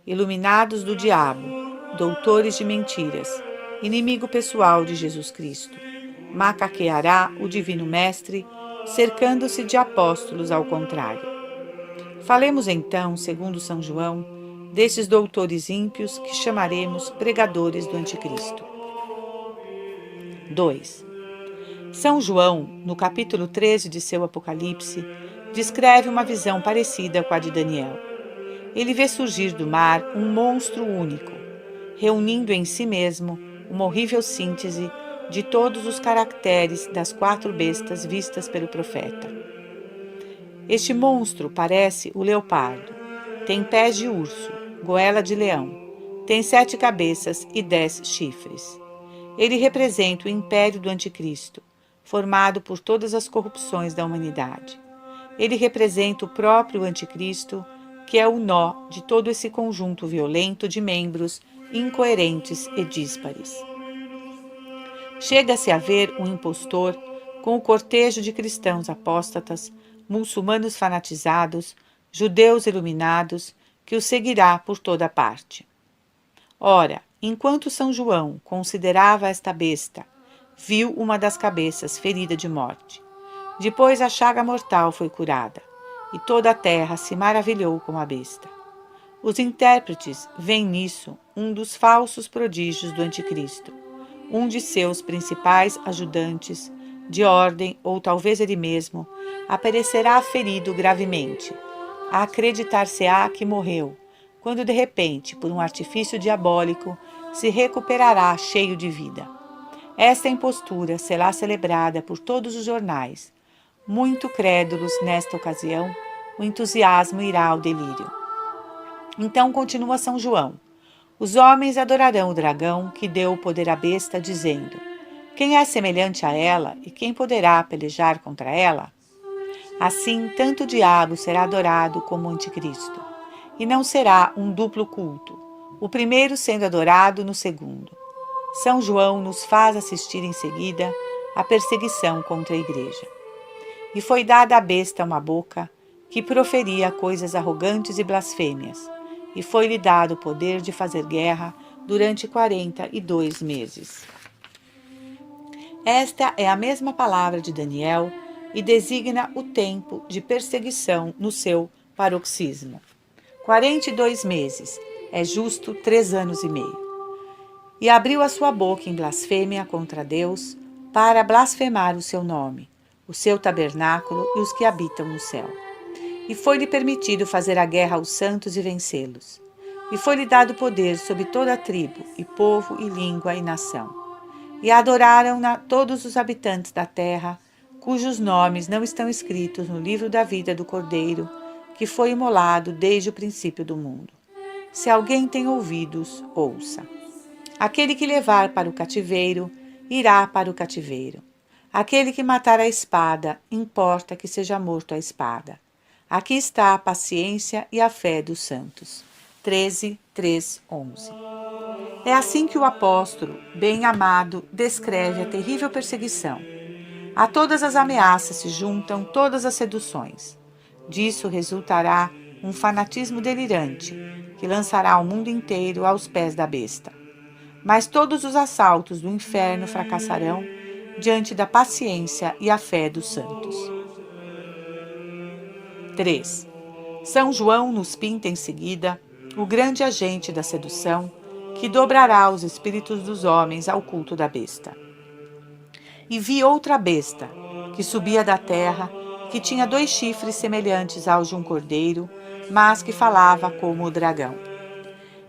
iluminados do diabo, doutores de mentiras, inimigo pessoal de Jesus Cristo. Macaqueará o divino mestre, cercando-se de apóstolos ao contrário. Falemos então, segundo São João, desses doutores ímpios que chamaremos pregadores do Anticristo. 2. São João, no capítulo 13 de seu Apocalipse, descreve uma visão parecida com a de Daniel. Ele vê surgir do mar um monstro único, reunindo em si mesmo uma horrível síntese de todos os caracteres das 4 bestas vistas pelo profeta. Este monstro parece o leopardo, tem pés de urso, goela de leão, tem 7 cabeças e 10 chifres. Ele representa o império do Anticristo, formado por todas as corrupções da humanidade. Ele representa o próprio Anticristo, que é o nó de todo esse conjunto violento de membros incoerentes e díspares. Chega-se a ver um impostor com o cortejo de cristãos apóstatas, muçulmanos fanatizados, judeus iluminados, que o seguirá por toda parte. Ora, enquanto São João considerava esta besta, viu uma das cabeças ferida de morte. Depois a chaga mortal foi curada, e toda a terra se maravilhou com a besta. Os intérpretes veem nisso um dos falsos prodígios do Anticristo, um de seus principais ajudantes, de ordem, ou talvez ele mesmo, aparecerá ferido gravemente. Acreditar-se-á que morreu, quando de repente, por um artifício diabólico, se recuperará cheio de vida. Esta impostura será celebrada por todos os jornais. Muito crédulos nesta ocasião, o entusiasmo irá ao delírio. Então continua São João. Os homens adorarão o dragão que deu o poder à besta, dizendo: quem é semelhante a ela e quem poderá pelejar contra ela? Assim, tanto o diabo será adorado como o anticristo, e não será um duplo culto, o primeiro sendo adorado no segundo. São João nos faz assistir em seguida à perseguição contra a igreja. E foi dada à besta uma boca que proferia coisas arrogantes e blasfêmias, e foi-lhe dado o poder de fazer guerra durante 42 meses. Esta é a mesma palavra de Daniel e designa o tempo de perseguição no seu paroxismo. 42 meses, é justo 3 anos e meio. E abriu a sua boca em blasfêmia contra Deus para blasfemar o seu nome, o seu tabernáculo e os que habitam no céu. E foi-lhe permitido fazer a guerra aos santos e vencê-los. E foi-lhe dado poder sobre toda a tribo, e povo, e língua, e nação. E adoraram-na todos os habitantes da terra, cujos nomes não estão escritos no livro da vida do Cordeiro, que foi imolado desde o princípio do mundo. Se alguém tem ouvidos, ouça. Aquele que levar para o cativeiro, irá para o cativeiro. Aquele que matar a espada, importa que seja morto a espada. Aqui está a paciência e a fé dos santos. 13, 3, 11. É assim que o apóstolo, bem amado, descreve a terrível perseguição. A todas as ameaças se juntam todas as seduções. Disso resultará um fanatismo delirante, que lançará o mundo inteiro aos pés da besta. Mas todos os assaltos do inferno fracassarão diante da paciência e a fé dos santos. 3. São João nos pinta em seguida o grande agente da sedução que dobrará os espíritos dos homens ao culto da besta. E vi outra besta, que subia da terra, que tinha 2 chifres semelhantes aos de um cordeiro, mas que falava como o dragão.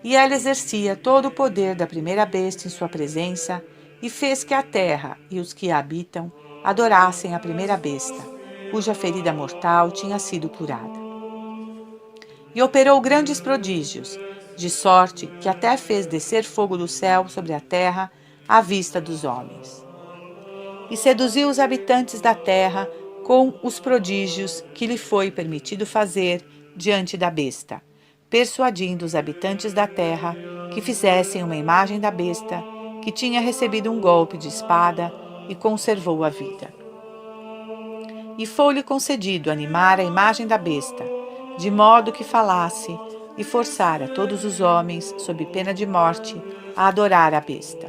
E ela exercia todo o poder da primeira besta em sua presença, e fez que a terra e os que a habitam adorassem a primeira besta, cuja ferida mortal tinha sido curada. E operou grandes prodígios, de sorte que até fez descer fogo do céu sobre a terra à vista dos homens. E seduziu os habitantes da terra com os prodígios que lhe foi permitido fazer diante da besta, persuadindo os habitantes da terra que fizessem uma imagem da besta, que tinha recebido um golpe de espada e conservou a vida. E foi-lhe concedido animar a imagem da besta, de modo que falasse e forçara todos os homens, sob pena de morte, a adorar a besta.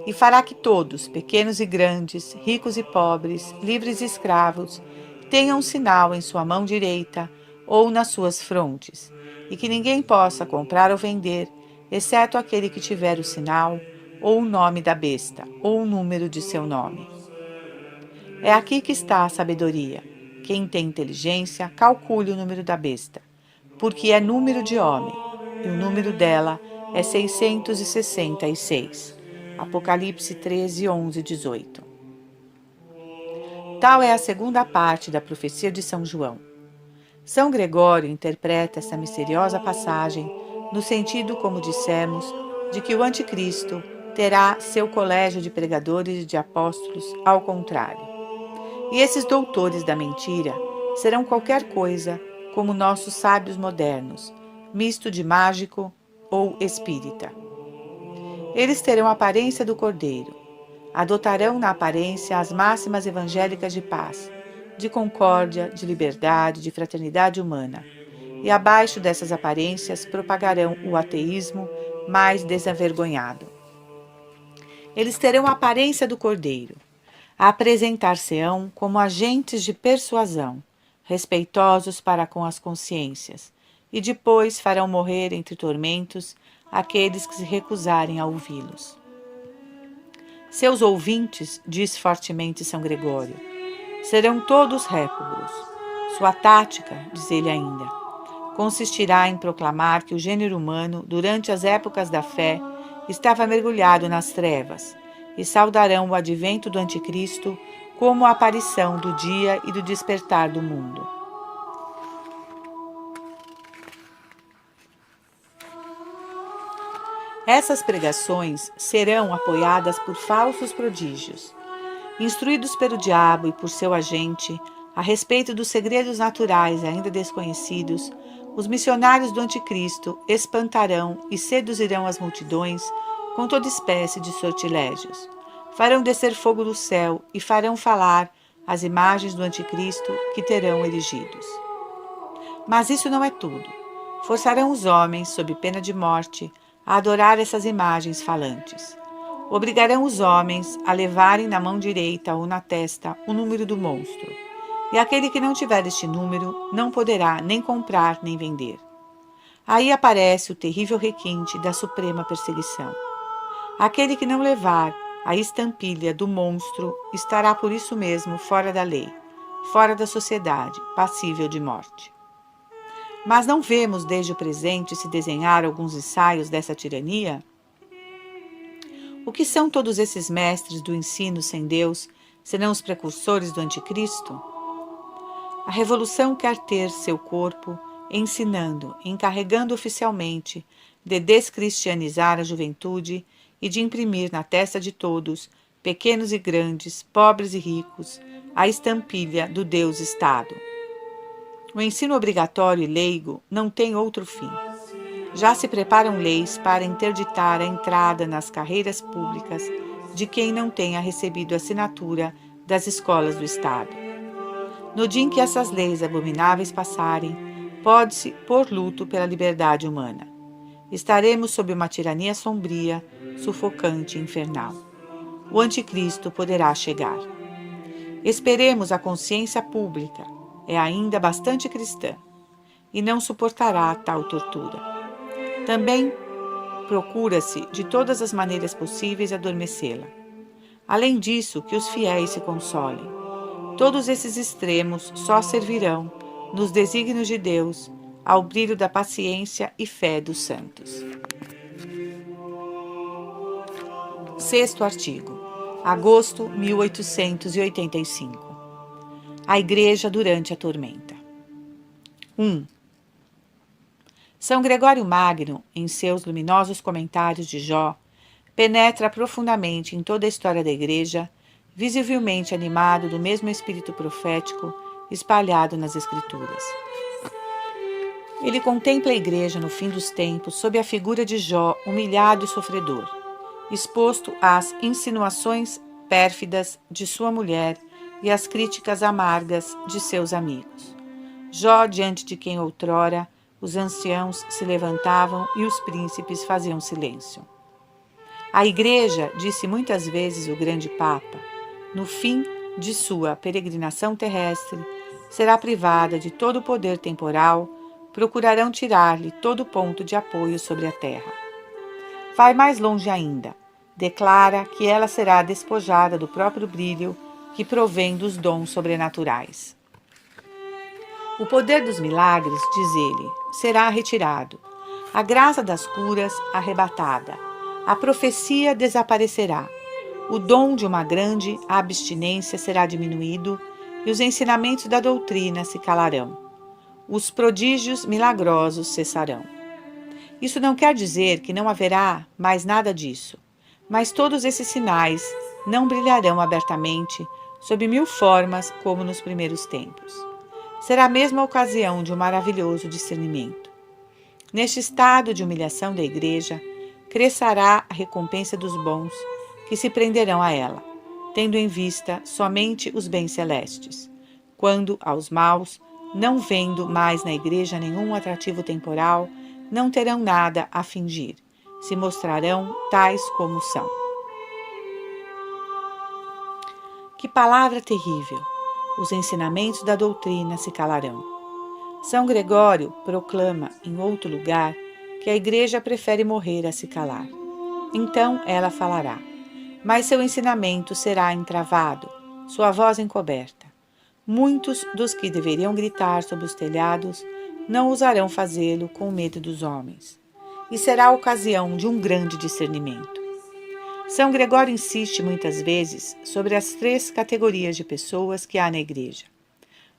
E fará que todos, pequenos e grandes, ricos e pobres, livres e escravos, tenham um sinal em sua mão direita ou nas suas frontes, e que ninguém possa comprar ou vender, exceto aquele que tiver o sinal, ou o nome da besta, ou o número de seu nome. É aqui que está a sabedoria. Quem tem inteligência, calcule o número da besta, porque é número de homem, e o número dela é 666. Apocalipse 13, 11 e 18. Tal é a segunda parte da profecia de São João. São Gregório interpreta essa misteriosa passagem no sentido, como dissemos, de que o anticristo terá seu colégio de pregadores e de apóstolos ao contrário. E esses doutores da mentira serão qualquer coisa como nossos sábios modernos, misto de mágico ou espírita. Eles terão a aparência do cordeiro, adotarão na aparência as máximas evangélicas de paz, de concórdia, de liberdade, de fraternidade humana, e abaixo dessas aparências propagarão o ateísmo mais desavergonhado. Eles terão a aparência do cordeiro, apresentar-se-ão como agentes de persuasão, respeitosos para com as consciências, e depois farão morrer entre tormentos aqueles que se recusarem a ouvi-los. Seus ouvintes, diz fortemente São Gregório, serão todos réprobos. Sua tática, diz ele ainda, consistirá em proclamar que o gênero humano, durante as épocas da fé, estava mergulhado nas trevas, e saudarão o advento do Anticristo como a aparição do dia e do despertar do mundo. Essas pregações serão apoiadas por falsos prodígios. Instruídos pelo diabo e por seu agente, a respeito dos segredos naturais ainda desconhecidos, os missionários do Anticristo espantarão e seduzirão as multidões com toda espécie de sortilégios. Farão descer fogo do céu e farão falar as imagens do Anticristo que terão erigidos. Mas isso não é tudo. Forçarão os homens, sob pena de morte, a adorar essas imagens falantes. Obrigarão os homens a levarem na mão direita ou na testa o número do monstro, e aquele que não tiver este número não poderá nem comprar nem vender. Aí aparece o terrível requinte da suprema perseguição. Aquele que não levar a estampilha do monstro estará por isso mesmo fora da lei, fora da sociedade, passível de morte. Mas não vemos desde o presente se desenhar alguns ensaios dessa tirania? O que são todos esses mestres do ensino sem Deus, senão os precursores do Anticristo? A revolução quer ter seu corpo ensinando, encarregando oficialmente de descristianizar a juventude e de imprimir na testa de todos, pequenos e grandes, pobres e ricos, a estampilha do Deus-Estado. O ensino obrigatório e leigo não tem outro fim. Já se preparam leis para interditar a entrada nas carreiras públicas de quem não tenha recebido assinatura das escolas do Estado. No dia em que essas leis abomináveis passarem, pode-se pôr luto pela liberdade humana. Estaremos sob uma tirania sombria, sufocante e infernal. O anticristo poderá chegar. Esperemos a consciência pública, é ainda bastante cristã, e não suportará tal tortura. Também procura-se de todas as maneiras possíveis adormecê-la. Além disso, que os fiéis se consolem. Todos esses extremos só servirão, nos desígnios de Deus, ao brilho da paciência e fé dos santos. Sexto artigo. Agosto 1885. A Igreja durante a tormenta. 1. São Gregório Magno, em seus luminosos comentários de Jó, penetra profundamente em toda a história da Igreja, visivelmente animado do mesmo espírito profético espalhado nas Escrituras. Ele contempla a Igreja no fim dos tempos sob a figura de Jó, humilhado e sofredor, exposto às insinuações pérfidas de sua mulher e às críticas amargas de seus amigos. Jó, diante de quem outrora os anciãos se levantavam e os príncipes faziam silêncio. A Igreja, disse muitas vezes o grande Papa, no fim de sua peregrinação terrestre, será privada de todo o poder temporal, procurarão tirar-lhe todo ponto de apoio sobre a terra. Vai mais longe ainda, declara que ela será despojada do próprio brilho que provém dos dons sobrenaturais. O poder dos milagres, diz ele, será retirado, a graça das curas arrebatada, a profecia desaparecerá, o dom de uma grande abstinência será diminuído e os ensinamentos da doutrina se calarão. Os prodígios milagrosos cessarão. Isso não quer dizer que não haverá mais nada disso, mas todos esses sinais não brilharão abertamente sob mil formas como nos primeiros tempos. Será mesmo a ocasião de um maravilhoso discernimento. Neste estado de humilhação da Igreja, crescerá a recompensa dos bons que se prenderão a ela, tendo em vista somente os bens celestes, quando aos maus, não vendo mais na Igreja nenhum atrativo temporal, não terão nada a fingir, se mostrarão tais como são. Que palavra terrível! Os ensinamentos da doutrina se calarão. São Gregório proclama em outro lugar que a Igreja prefere morrer a se calar. Então ela falará, mas seu ensinamento será entravado, sua voz encoberta. Muitos dos que deveriam gritar sob os telhados não ousarão fazê-lo com medo dos homens, e será a ocasião de um grande discernimento. São Gregório insiste muitas vezes sobre as 3 categorias de pessoas que há na Igreja: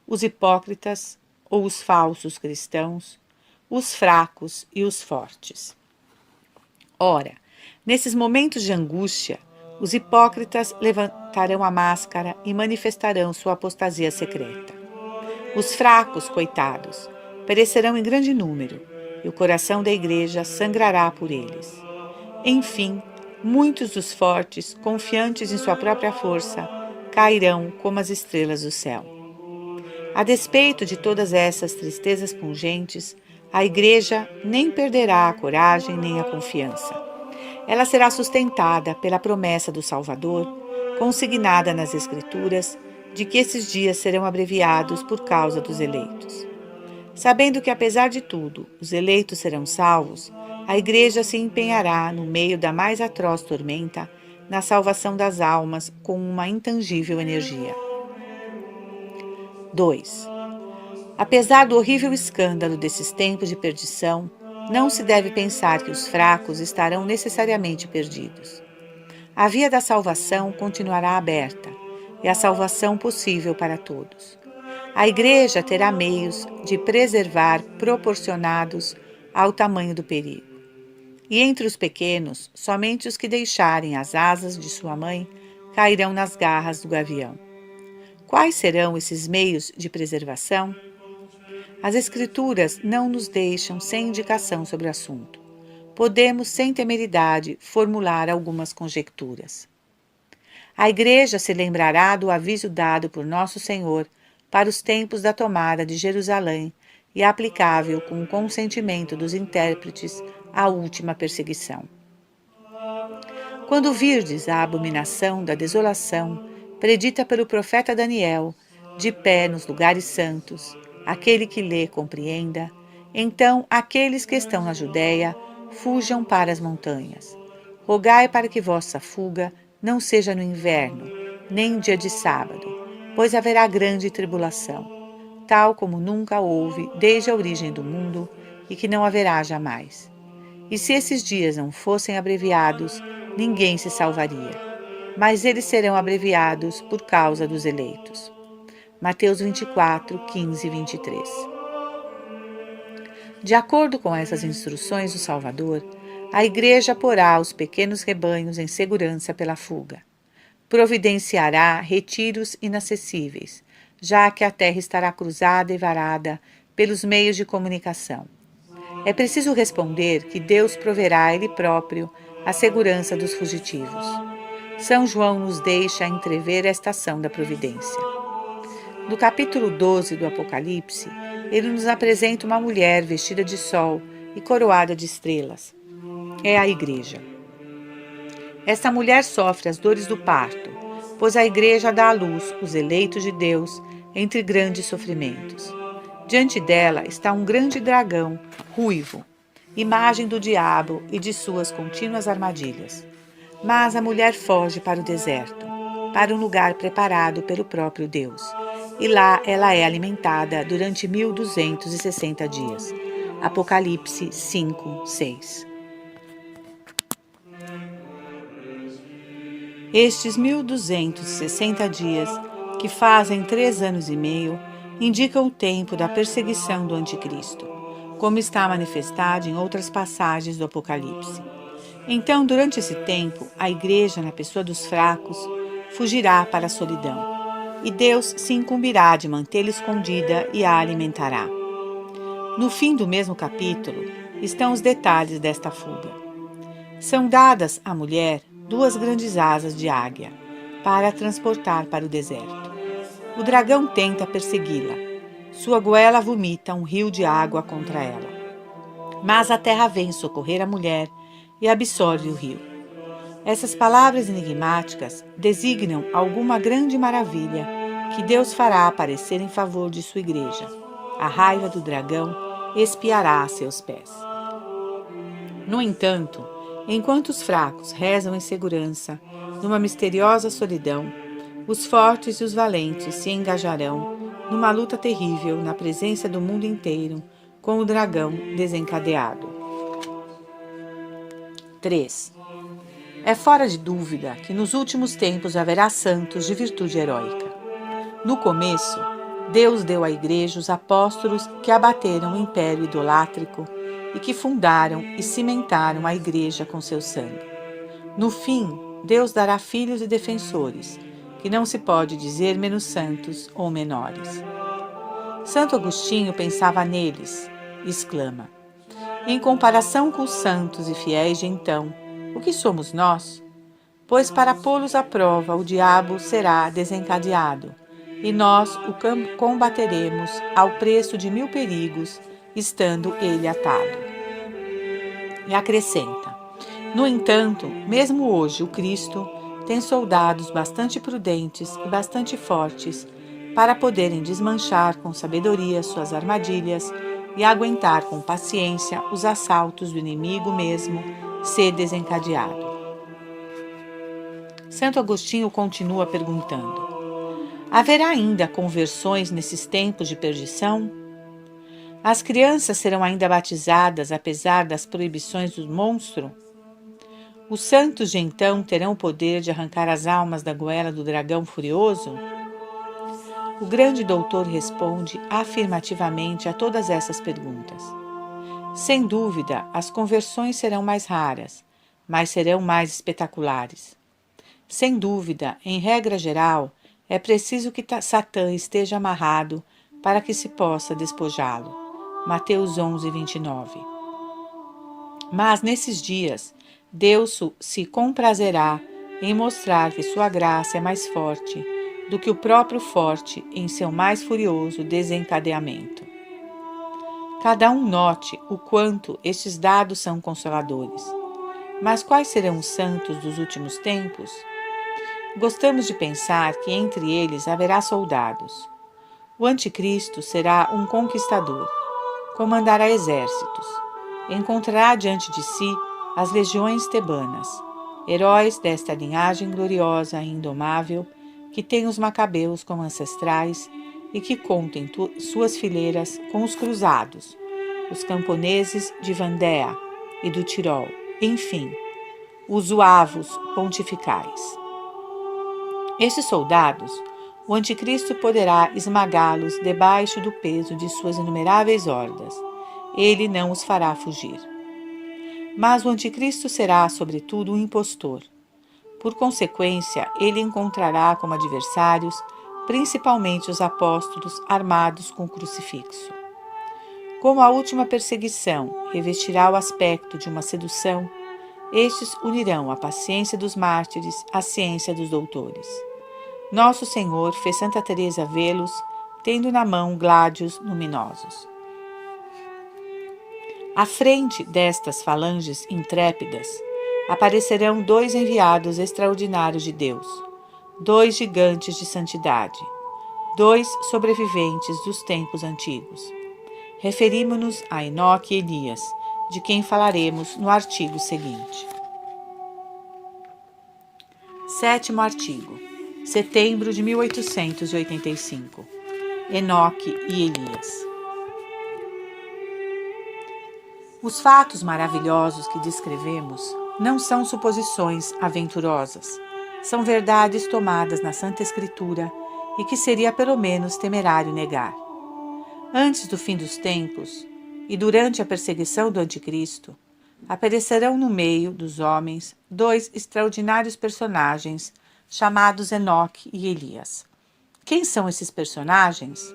os hipócritas ou os falsos cristãos, os fracos e os fortes. Ora, nesses momentos de angústia, os hipócritas levantarão a máscara e manifestarão sua apostasia secreta. Os fracos, coitados, perecerão em grande número, e o coração da Igreja sangrará por eles. Enfim, muitos dos fortes, confiantes em sua própria força, cairão como as estrelas do céu. A despeito de todas essas tristezas pungentes, a Igreja nem perderá a coragem nem a confiança. Ela será sustentada pela promessa do Salvador, consignada nas Escrituras, de que esses dias serão abreviados por causa dos eleitos. Sabendo que, apesar de tudo, os eleitos serão salvos, a Igreja se empenhará, no meio da mais atroz tormenta, na salvação das almas com uma intangível energia. 2. Apesar do horrível escândalo desses tempos de perdição, não se deve pensar que os fracos estarão necessariamente perdidos. A via da salvação continuará aberta, e a salvação possível para todos. A Igreja terá meios de preservar proporcionados ao tamanho do perigo. E entre os pequenos, somente os que deixarem as asas de sua mãe cairão nas garras do gavião. Quais serão esses meios de preservação? As Escrituras não nos deixam sem indicação sobre o assunto. Podemos, sem temeridade, formular algumas conjecturas. A Igreja se lembrará do aviso dado por Nosso Senhor para os tempos da tomada de Jerusalém e aplicável com o consentimento dos intérpretes à última perseguição. Quando virdes a abominação da desolação, predita pelo profeta Daniel, de pé nos lugares santos, aquele que lê compreenda, então aqueles que estão na Judéia fujam para as montanhas. Rogai para que vossa fuga não seja no inverno, nem em dia de sábado, pois haverá grande tribulação, tal como nunca houve desde a origem do mundo e que não haverá jamais. E se esses dias não fossem abreviados, ninguém se salvaria, mas eles serão abreviados por causa dos eleitos. Mateus 24, 15 e 23. De acordo com essas instruções do Salvador, a Igreja porá os pequenos rebanhos em segurança pela fuga. Providenciará retiros inacessíveis, já que a terra estará cruzada e varada pelos meios de comunicação. É preciso responder que Deus proverá Ele próprio a segurança dos fugitivos. São João nos deixa entrever esta ação da providência. No capítulo 12 do Apocalipse, ele nos apresenta uma mulher vestida de sol e coroada de estrelas. É a Igreja. Esta mulher sofre as dores do parto, pois a Igreja dá à luz os eleitos de Deus entre grandes sofrimentos. Diante dela está um grande dragão, ruivo, imagem do diabo e de suas contínuas armadilhas. Mas a mulher foge para o deserto, para um lugar preparado pelo próprio Deus. E lá ela é alimentada durante 1260 dias. Apocalipse 5, 6. Estes 1260 dias, que fazem 3 anos e meio, indicam o tempo da perseguição do Anticristo, como está manifestado em outras passagens do Apocalipse. Então, durante esse tempo, a Igreja, na pessoa dos fracos, fugirá para a solidão, e Deus se incumbirá de mantê-la escondida e a alimentará. No fim do mesmo capítulo estão os detalhes desta fuga. São dadas à mulher 2 grandes asas de águia, para a transportar para o deserto. O dragão tenta persegui-la. Sua goela vomita um rio de água contra ela. Mas a terra vem socorrer a mulher e absorve o rio. Essas palavras enigmáticas designam alguma grande maravilha que Deus fará aparecer em favor de sua Igreja. A raiva do dragão expiará a seus pés. No entanto, enquanto os fracos rezam em segurança, numa misteriosa solidão, os fortes e os valentes se engajarão numa luta terrível na presença do mundo inteiro com o dragão desencadeado. 3. É fora de dúvida que nos últimos tempos haverá santos de virtude heróica. No começo, Deus deu à Igreja os apóstolos que abateram o império idolátrico e que fundaram e cimentaram a Igreja com seu sangue. No fim, Deus dará filhos e defensores, que não se pode dizer menos santos ou menores. Santo Agostinho pensava neles, e exclama: em comparação com os santos e fiéis de então, o que somos nós? Pois para pô-los à prova o diabo será desencadeado, e nós o combateremos ao preço de 1000 perigos, estando ele atado. E acrescenta: no entanto, mesmo hoje o Cristo tem soldados bastante prudentes e bastante fortes para poderem desmanchar com sabedoria suas armadilhas e aguentar com paciência os assaltos do inimigo mesmo ser desencadeado. Santo Agostinho continua perguntando: haverá ainda conversões nesses tempos de perdição? As crianças serão ainda batizadas apesar das proibições do monstro? Os santos de então terão o poder de arrancar as almas da goela do dragão furioso? O grande doutor responde afirmativamente a todas essas perguntas. Sem dúvida, as conversões serão mais raras, mas serão mais espetaculares. Sem dúvida, em regra geral, é preciso que Satã esteja amarrado para que se possa despojá-lo. Mateus 11, 29. Mas nesses dias, Deus se comprazerá em mostrar que sua graça é mais forte do que o próprio forte em seu mais furioso desencadeamento. Cada um note o quanto estes dados são consoladores. Mas quais serão os santos dos últimos tempos? Gostamos de pensar que entre eles haverá soldados. O anticristo será um conquistador, comandará exércitos, encontrará diante de si as legiões tebanas, heróis desta linhagem gloriosa e indomável, que tem os macabeus como ancestrais e que conta em suas fileiras com os cruzados, os camponeses de Vandea e do Tirol, enfim, os zuavos pontificais. Estes soldados, o anticristo poderá esmagá-los debaixo do peso de suas inumeráveis hordas. Ele não os fará fugir. Mas o anticristo será, sobretudo, um impostor. Por consequência, ele encontrará como adversários principalmente os apóstolos armados com crucifixo. Como a última perseguição revestirá o aspecto de uma sedução, estes unirão a paciência dos mártires à ciência dos doutores. Nosso Senhor fez Santa Teresa vê-los, tendo na mão gládios luminosos. À frente destas falanges intrépidas, aparecerão 2 enviados extraordinários de Deus, 2 gigantes de santidade, 2 sobreviventes dos tempos antigos. Referimos-nos a Enoque e Elias, de quem falaremos no artigo seguinte. 7º artigo. Setembro de 1885. Enoque e Elias. Os fatos maravilhosos que descrevemos não são suposições aventurosas, são verdades tomadas na Santa Escritura e que seria pelo menos temerário negar. Antes do fim dos tempos e durante a perseguição do Anticristo, aparecerão no meio dos homens 2 extraordinários personagens chamados Enoque e Elias. Quem são esses personagens?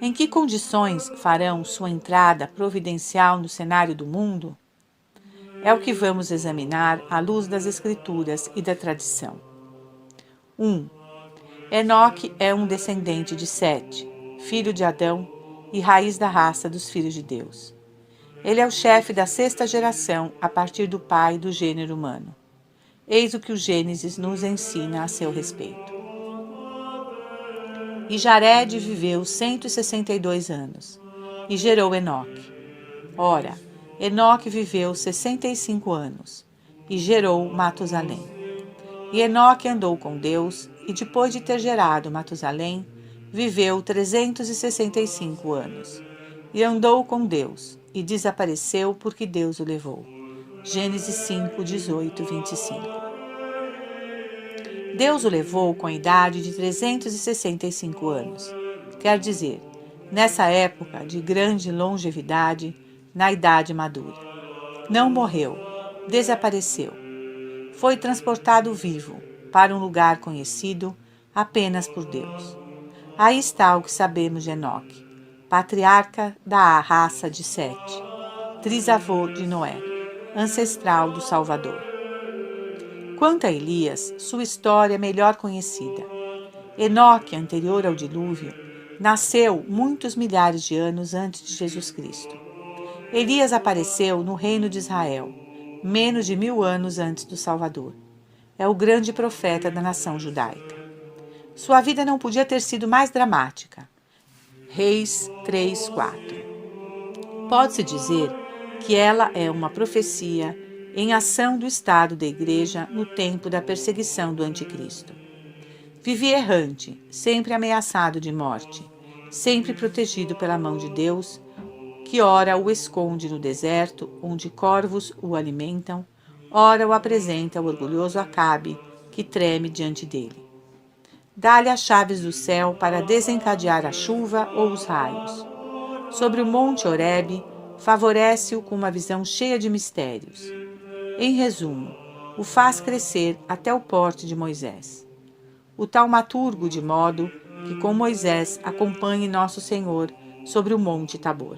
Em que condições farão sua entrada providencial no cenário do mundo? É o que vamos examinar à luz das Escrituras e da tradição. 1. Enoque é um descendente de Sete, filho de Adão e raiz da raça dos filhos de Deus. Ele é o chefe da 6ª geração a partir do pai do gênero humano. Eis o que o Gênesis nos ensina a seu respeito. E Jared viveu 162 anos, e gerou Enoque. Ora, Enoque viveu 65 anos, e gerou Matusalém. E Enoque andou com Deus, e depois de ter gerado Matusalém, viveu 365 anos. E andou com Deus, e desapareceu porque Deus o levou. Gênesis 5, 18, 25. Deus o levou com a idade de 365 anos. Quer dizer, nessa época de grande longevidade, na idade madura. Não morreu, desapareceu. Foi transportado vivo para um lugar conhecido apenas por Deus. Aí está o que sabemos de Enoque, patriarca da raça de Sete, trisavô de Noé, ancestral do Salvador. Quanto a Elias, sua história é melhor conhecida. Enoque, anterior ao dilúvio, nasceu muitos milhares de anos antes de Jesus Cristo. Elias apareceu no reino de Israel, menos de 1000 anos antes do Salvador. É o grande profeta da nação judaica. Sua vida não podia ter sido mais dramática. Reis 3, 4. Pode-se dizer que ela é uma profecia em ação do estado da Igreja no tempo da perseguição do Anticristo. Vivia errante, sempre ameaçado de morte, sempre protegido pela mão de Deus, que ora o esconde no deserto, onde corvos o alimentam, ora o apresenta ao orgulhoso Acabe, que treme diante dele. Dá-lhe as chaves do céu para desencadear a chuva ou os raios. Sobre o monte Horebe, favorece-o com uma visão cheia de mistérios. Em resumo, o faz crescer até o porte de Moisés. O taumaturgo de modo que com Moisés acompanhe nosso Senhor sobre o Monte Tabor.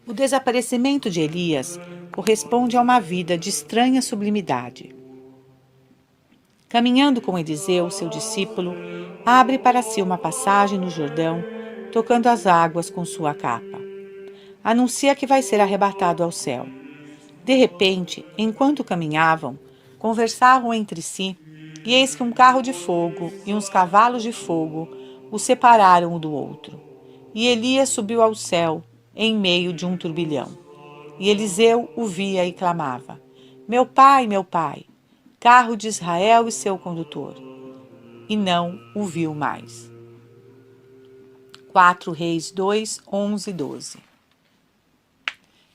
O desaparecimento de Elias corresponde a uma vida de estranha sublimidade. Caminhando com Eliseu, seu discípulo, abre para si uma passagem no Jordão, tocando as águas com sua capa. Anuncia que vai ser arrebatado ao céu. De repente, enquanto caminhavam, conversavam entre si, e eis que um carro de fogo e uns cavalos de fogo o separaram um do outro. E Elias subiu ao céu, em meio de um turbilhão. E Eliseu o via e clamava: meu pai, carro de Israel e seu condutor. E não o viu mais. 4 Reis 2, 11 e 12.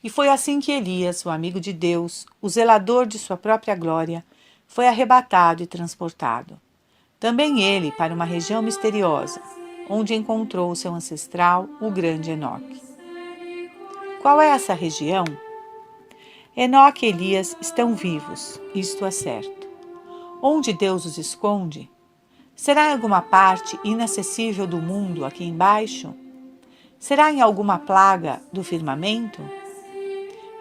E foi assim que Elias, o amigo de Deus, o zelador de sua própria glória, foi arrebatado e transportado. Também ele para uma região misteriosa, onde encontrou seu ancestral, o grande Enoque. Qual é essa região? Enoque e Elias estão vivos, isto é certo. Onde Deus os esconde? Será em alguma parte inacessível do mundo aqui embaixo? Será em alguma plaga do firmamento?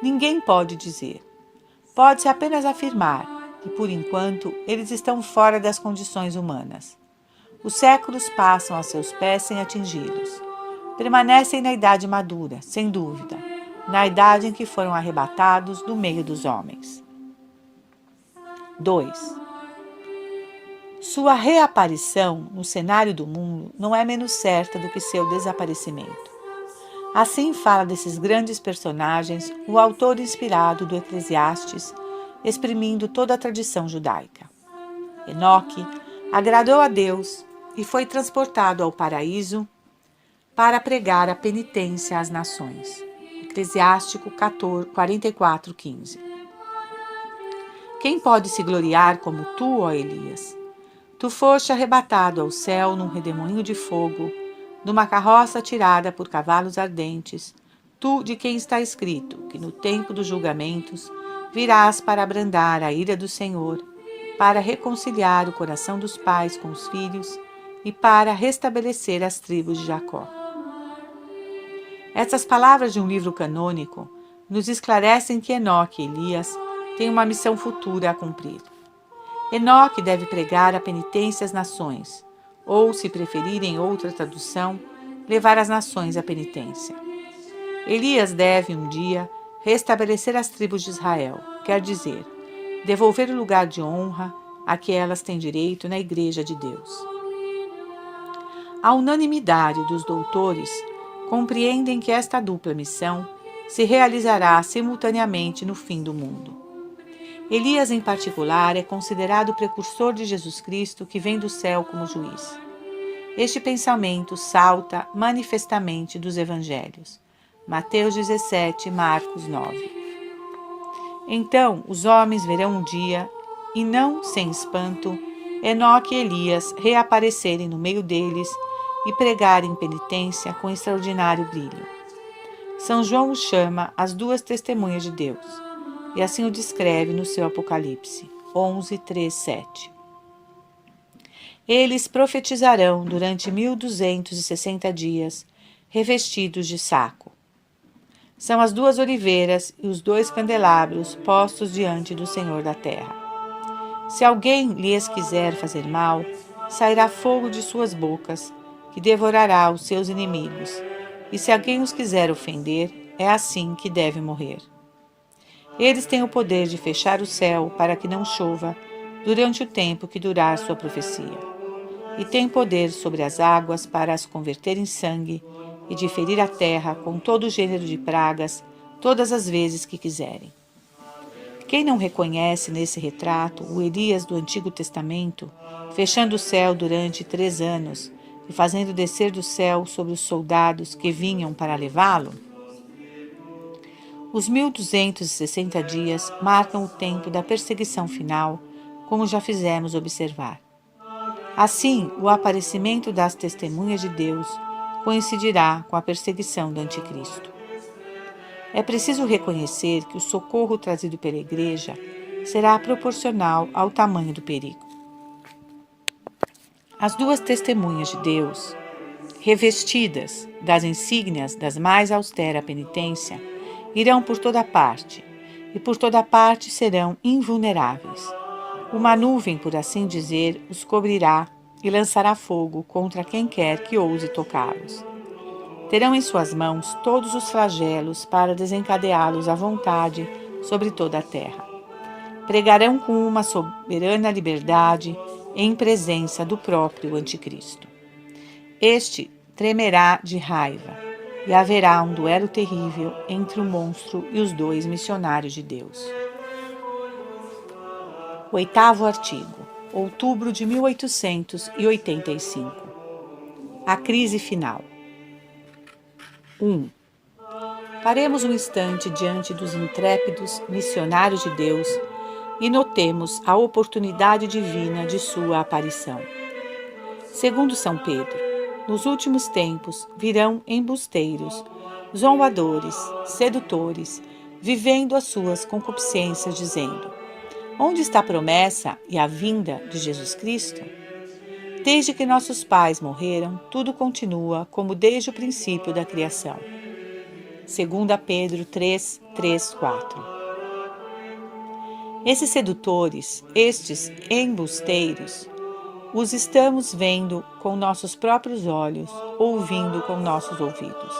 Ninguém pode dizer. Pode-se apenas afirmar que, por enquanto, eles estão fora das condições humanas. Os séculos passam a seus pés sem atingi-los. Permanecem na idade madura, sem dúvida, na idade em que foram arrebatados do meio dos homens. 2. Sua reaparição no cenário do mundo não é menos certa do que seu desaparecimento. Assim fala desses grandes personagens o autor inspirado do Eclesiastes, exprimindo toda a tradição judaica. Enoque agradou a Deus e foi transportado ao paraíso para pregar a penitência às nações. Eclesiástico 44, 15. Quem pode se gloriar como tu, ó Elias? Tu foste arrebatado ao céu num redemoinho de fogo, numa carroça tirada por cavalos ardentes, tu de quem está escrito que no tempo dos julgamentos virás para abrandar a ira do Senhor, para reconciliar o coração dos pais com os filhos e para restabelecer as tribos de Jacó. Essas palavras de um livro canônico nos esclarecem que Enoque e Elias têm uma missão futura a cumprir. Enoque deve pregar a penitência às nações, ou, se preferirem outra tradução, levar as nações à penitência. Elias deve, um dia, restabelecer as tribos de Israel, quer dizer, devolver o lugar de honra a que elas têm direito na Igreja de Deus. A unanimidade dos doutores compreendem que esta dupla missão se realizará simultaneamente no fim do mundo. Elias, em particular, é considerado o precursor de Jesus Cristo que vem do céu como juiz. Este pensamento salta manifestamente dos evangelhos. Mateus 17, Marcos 9. Então os homens verão um dia, e não sem espanto, Enoque e Elias reaparecerem no meio deles e pregarem penitência com extraordinário brilho. São João os chama as duas testemunhas de Deus, e assim o descreve no seu Apocalipse 11, 3, 7. Eles profetizarão durante 1260 dias, revestidos de saco. São as duas oliveiras e os dois candelabros postos diante do Senhor da terra. Se alguém lhes quiser fazer mal, sairá fogo de suas bocas, que devorará os seus inimigos. E se alguém os quiser ofender, é assim que deve morrer. Eles têm o poder de fechar o céu para que não chova durante o tempo que durar sua profecia. E têm poder sobre as águas para as converter em sangue e de ferir a terra com todo gênero de pragas todas as vezes que quiserem. Quem não reconhece nesse retrato o Elias do Antigo Testamento, fechando o céu durante 3 anos e fazendo descer do céu sobre os soldados que vinham para levá-lo? Os 1260 dias marcam o tempo da perseguição final, como já fizemos observar. Assim, o aparecimento das testemunhas de Deus coincidirá com a perseguição do Anticristo. É preciso reconhecer que o socorro trazido pela Igreja será proporcional ao tamanho do perigo. As duas testemunhas de Deus, revestidas das insígnias das mais austera penitência, irão por toda parte, e por toda parte serão invulneráveis. Uma nuvem, por assim dizer, os cobrirá e lançará fogo contra quem quer que ouse tocá-los. Terão em suas mãos todos os flagelos para desencadeá-los à vontade sobre toda a terra. Pregarão com uma soberana liberdade em presença do próprio Anticristo. Este tremerá de raiva e haverá um duelo terrível entre o monstro e os dois missionários de Deus. 8º artigo, outubro de 1885. A crise final. 1. Paremos um instante diante dos intrépidos missionários de Deus e notemos a oportunidade divina de sua aparição. Segundo São Pedro, nos últimos tempos virão embusteiros, zombadores, sedutores, vivendo as suas concupiscências, dizendo: onde está a promessa e a vinda de Jesus Cristo? Desde que nossos pais morreram, tudo continua como desde o princípio da criação. 2 Pedro 3, 4. Esses sedutores, estes embusteiros, os estamos vendo com nossos próprios olhos, ouvindo com nossos ouvidos.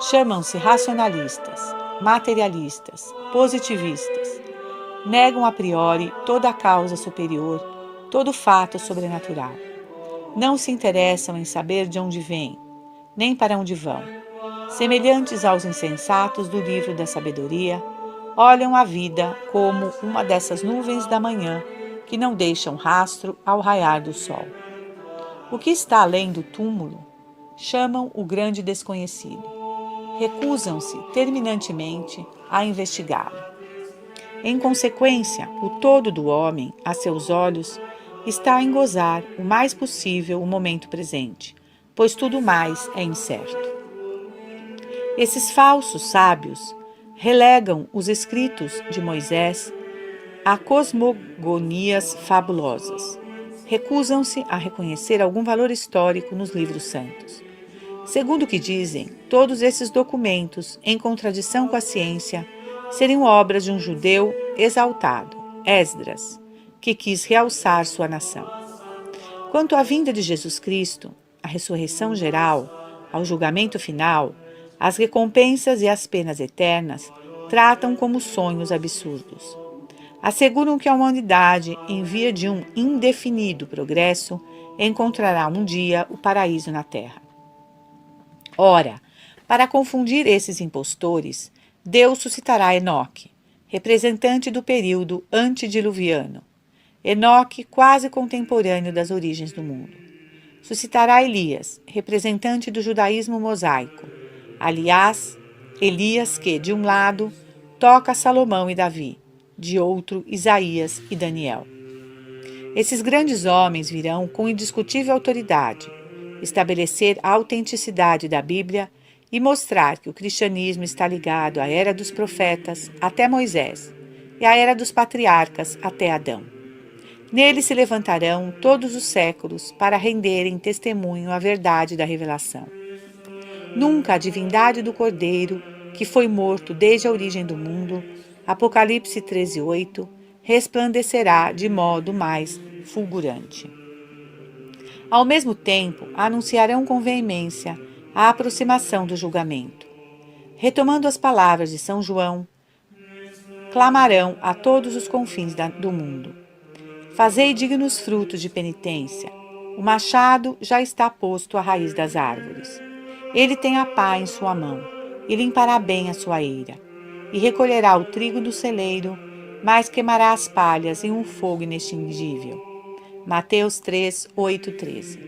Chamam-se racionalistas, materialistas, positivistas. Negam a priori toda a causa superior, todo fato sobrenatural. Não se interessam em saber de onde vêm, nem para onde vão. Semelhantes aos insensatos do livro da sabedoria, olham a vida como uma dessas nuvens da manhã que não deixam rastro ao raiar do sol. O que está além do túmulo chamam o grande desconhecido. Recusam-se terminantemente a investigá-lo. Em consequência, o todo do homem, a seus olhos, está a engozar o mais possível o momento presente, pois tudo mais é incerto. Esses falsos sábios relegam os escritos de Moisés a cosmogonias fabulosas. Recusam-se a reconhecer algum valor histórico nos livros santos. Segundo o que dizem, todos esses documentos, em contradição com a ciência, seriam obras de um judeu exaltado, Esdras, que quis realçar sua nação. Quanto à vinda de Jesus Cristo, à ressurreição geral, ao julgamento final, as recompensas e as penas eternas tratam como sonhos absurdos. Asseguram que a humanidade, em via de um indefinido progresso, encontrará um dia o paraíso na terra. Ora, para confundir esses impostores, Deus suscitará Enoque, representante do período antediluviano. Enoque, quase contemporâneo das origens do mundo. Suscitará Elias, representante do judaísmo mosaico. Aliás, Elias que, de um lado, toca Salomão e Davi, de outro, Isaías e Daniel. Esses grandes homens virão com indiscutível autoridade estabelecer a autenticidade da Bíblia e mostrar que o cristianismo está ligado à era dos profetas até Moisés e à era dos patriarcas até Adão. Nele se levantarão todos os séculos para renderem testemunho à verdade da revelação. Nunca a divindade do Cordeiro, que foi morto desde a origem do mundo, Apocalipse 13:8, resplandecerá de modo mais fulgurante. Ao mesmo tempo, anunciarão com veemência a aproximação do julgamento. Retomando as palavras de São João, clamarão a todos os confins do mundo: fazei dignos frutos de penitência. O machado já está posto à raiz das árvores. Ele tem a pá em sua mão, e limpará bem a sua eira, e recolherá o trigo do celeiro, mas queimará as palhas em um fogo inextinguível. Mateus 3, 8, 13.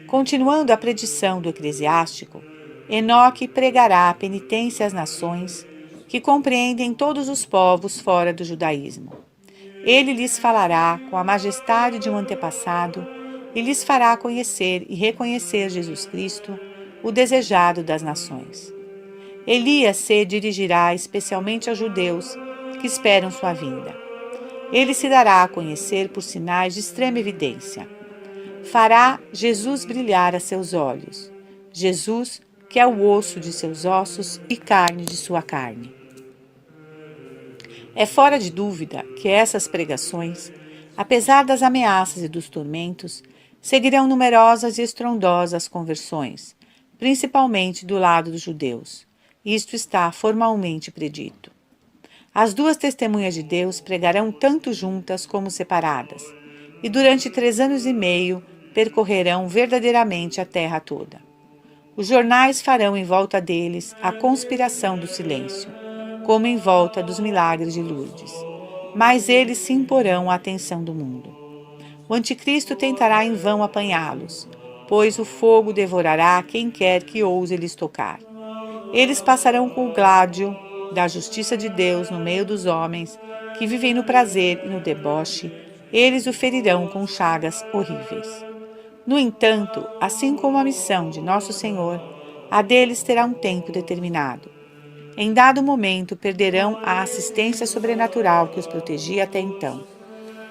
Continuando a predição do eclesiástico, Enoque pregará a penitência às nações, que compreendem todos os povos fora do judaísmo. Ele lhes falará com a majestade de um antepassado e lhes fará conhecer e reconhecer Jesus Cristo, o desejado das nações. Elias se dirigirá especialmente aos judeus que esperam sua vinda. Ele se dará a conhecer por sinais de extrema evidência. fará Jesus brilhar a seus olhos. Jesus, que é o osso de seus ossos e carne de sua carne. É fora de dúvida que essas pregações, apesar das ameaças e dos tormentos, seguirão numerosas e estrondosas conversões, principalmente do lado dos judeus. Isto está formalmente predito. As duas testemunhas de Deus pregarão tanto juntas como separadas, e durante 3 anos e meio percorrerão verdadeiramente a terra toda. Os jornais farão em volta deles a conspiração do silêncio, como em volta dos milagres de Lourdes, mas eles se imporão à atenção do mundo. O anticristo tentará em vão apanhá-los, pois o fogo devorará quem quer que ouse lhes tocar. Eles passarão com o gládio da justiça de Deus no meio dos homens que vivem no prazer e no deboche, eles o ferirão com chagas horríveis. No entanto, assim como a missão de Nosso Senhor, a deles terá um tempo determinado. Em dado momento, perderão a assistência sobrenatural que os protegia até então.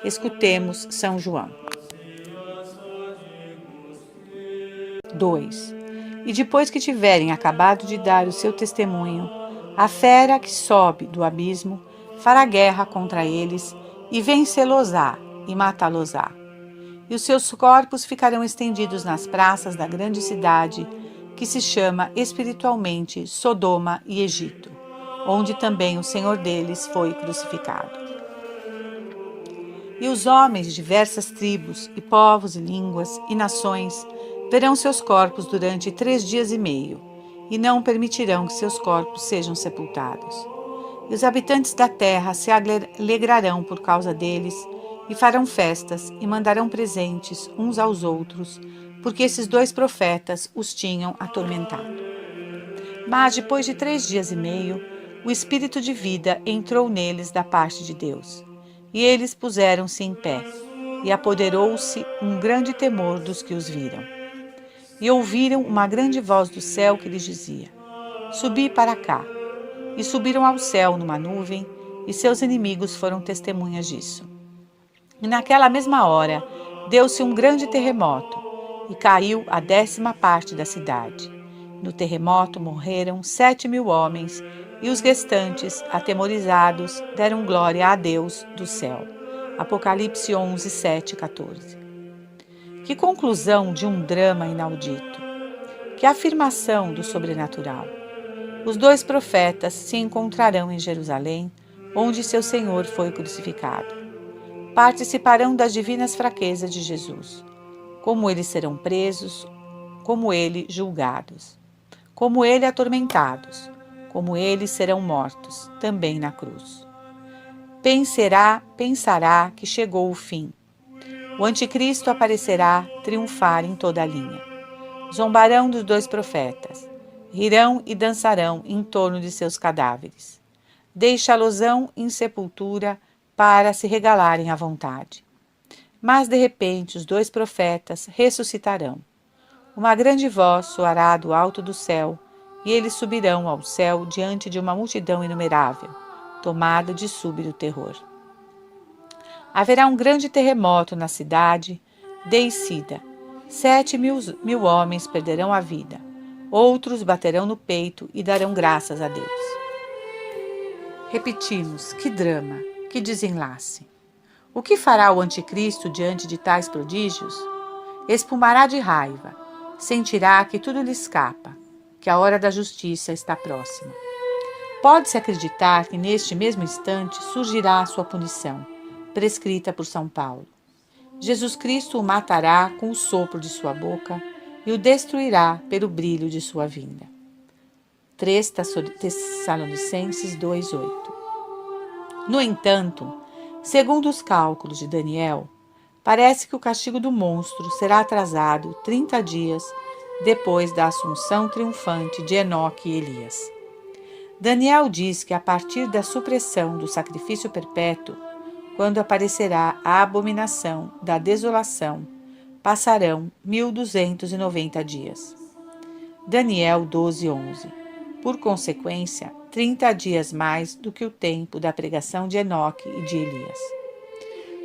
Escutemos São João. 2. E depois que tiverem acabado de dar o seu testemunho, a fera que sobe do abismo fará guerra contra eles e vencê-los-á e matá-los-á. E os seus corpos ficarão estendidos nas praças da grande cidade, que se chama espiritualmente Sodoma e Egito, onde também o Senhor deles foi crucificado. E os homens de diversas tribos e povos e línguas e nações verão seus corpos durante 3 dias e meio, e não permitirão que seus corpos sejam sepultados. E os habitantes da terra se alegrarão por causa deles, e farão festas e mandarão presentes uns aos outros, porque esses 2 profetas os tinham atormentado. Mas depois de 3 dias e meio, o espírito de vida entrou neles da parte de Deus, e eles puseram-se em pé, e apoderou-se um grande temor dos que os viram. E ouviram uma grande voz do céu que lhes dizia: Subi para cá. E subiram ao céu numa nuvem, e seus inimigos foram testemunhas disso. E naquela mesma hora, deu-se um grande terremoto, e caiu a 10ª parte da cidade. No terremoto morreram 7.000 homens, e os restantes, atemorizados, deram glória a Deus do céu. Apocalipse 11, 7, 14. Que conclusão de um drama inaudito! Que afirmação do sobrenatural! Os 2 profetas se encontrarão em Jerusalém, onde seu Senhor foi crucificado. Participarão das divinas fraquezas de Jesus, como eles serão presos, como ele julgados, como ele atormentados, como eles serão mortos, também na cruz. Pensará que chegou o fim. O anticristo aparecerá triunfar em toda a linha. Zombarão dos 2 profetas, rirão e dançarão em torno de seus cadáveres. Deixá-los-ão em sepultura para se regalarem à vontade. Mas, de repente, os 2 profetas ressuscitarão. Uma grande voz soará do alto do céu, e eles subirão ao céu diante de uma multidão inumerável, tomada de súbito terror. Haverá um grande terremoto na cidade de Isida. 7.000 homens perderão a vida. Outros baterão no peito e darão graças a Deus. Repetimos, que drama! Que desenlace! O que fará o anticristo diante de tais prodígios? Espumará de raiva, sentirá que tudo lhe escapa, que a hora da justiça está próxima. Pode-se acreditar que neste mesmo instante surgirá a sua punição, prescrita por São Paulo. Jesus Cristo o matará com o sopro de sua boca e o destruirá pelo brilho de sua vinda. 3 Tessalonicenses 2:8. No entanto, segundo os cálculos de Daniel, parece que o castigo do monstro será atrasado 30 dias depois da assunção triunfante de Enoque e Elias. Daniel diz que a partir da supressão do sacrifício perpétuo, quando aparecerá a abominação da desolação, passarão 1.290 dias. Daniel 12:11. Por consequência, 30 dias mais do que o tempo da pregação de Enoque e de Elias.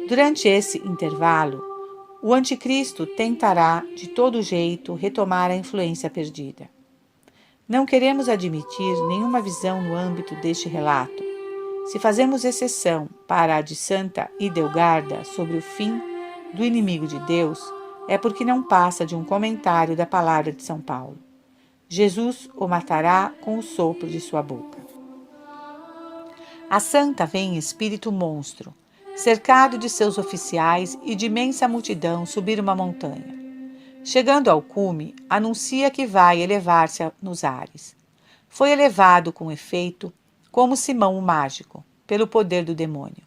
Durante esse intervalo, O anticristo tentará, de todo jeito, retomar a influência perdida. Não queremos admitir nenhuma visão no âmbito deste relato. Se fazemos exceção para a de Santa Idelgarda sobre o fim do inimigo de Deus, é porque não passa de um comentário da palavra de São Paulo. Jesus o matará com o sopro de sua boca. A santa vem em espírito monstro, cercado de seus oficiais e de imensa multidão subir uma montanha. Chegando ao cume, anuncia que vai elevar-se nos ares. Foi elevado com efeito, como Simão o mágico, pelo poder do demônio.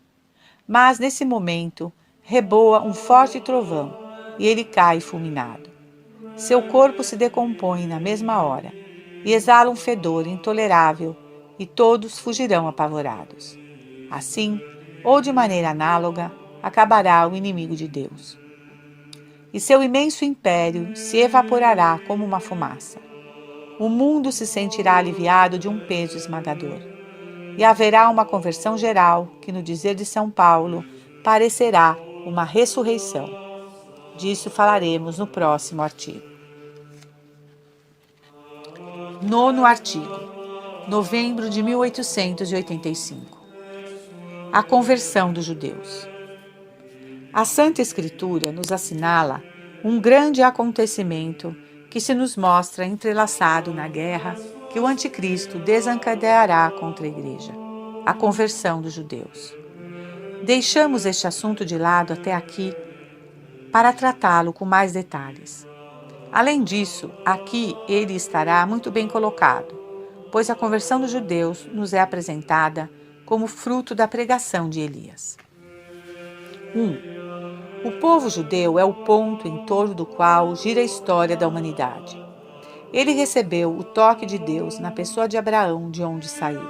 Mas, nesse momento, reboa um forte trovão e ele cai fulminado. Seu corpo se decompõe na mesma hora e exala um fedor intolerável e todos fugirão apavorados. Assim, ou de maneira análoga, acabará o inimigo de Deus. E seu imenso império se evaporará como uma fumaça. O mundo se sentirá aliviado de um peso esmagador. E haverá uma conversão geral que, no dizer de São Paulo, parecerá uma ressurreição. Disso falaremos no próximo artigo. 9º artigo, novembro de 1885. A conversão dos judeus. A Santa Escritura nos assinala um grande acontecimento que se nos mostra entrelaçado na guerra que o Anticristo desencadeará contra a Igreja, a conversão dos judeus. Deixamos este assunto de lado até aqui para tratá-lo com mais detalhes. Além disso, aqui ele estará muito bem colocado, pois a conversão dos judeus nos é apresentada como fruto da pregação de Elias. 1. O povo judeu é o ponto em torno do qual gira a história da humanidade. Ele recebeu o toque de Deus na pessoa de Abraão, de onde saiu.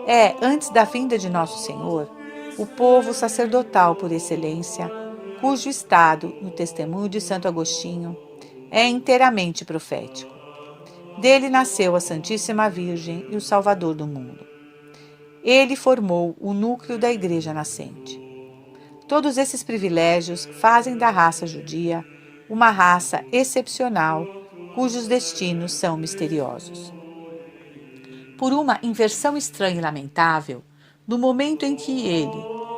É, antes da vinda de Nosso Senhor, o povo sacerdotal por excelência, cujo estado, no testemunho de Santo Agostinho, é inteiramente profético. Dele nasceu a Santíssima Virgem e o Salvador do mundo. Ele formou o núcleo da Igreja nascente. Todos esses privilégios fazem da raça judia uma raça excepcional, cujos destinos são misteriosos. Por uma inversão estranha e lamentável, no momento em que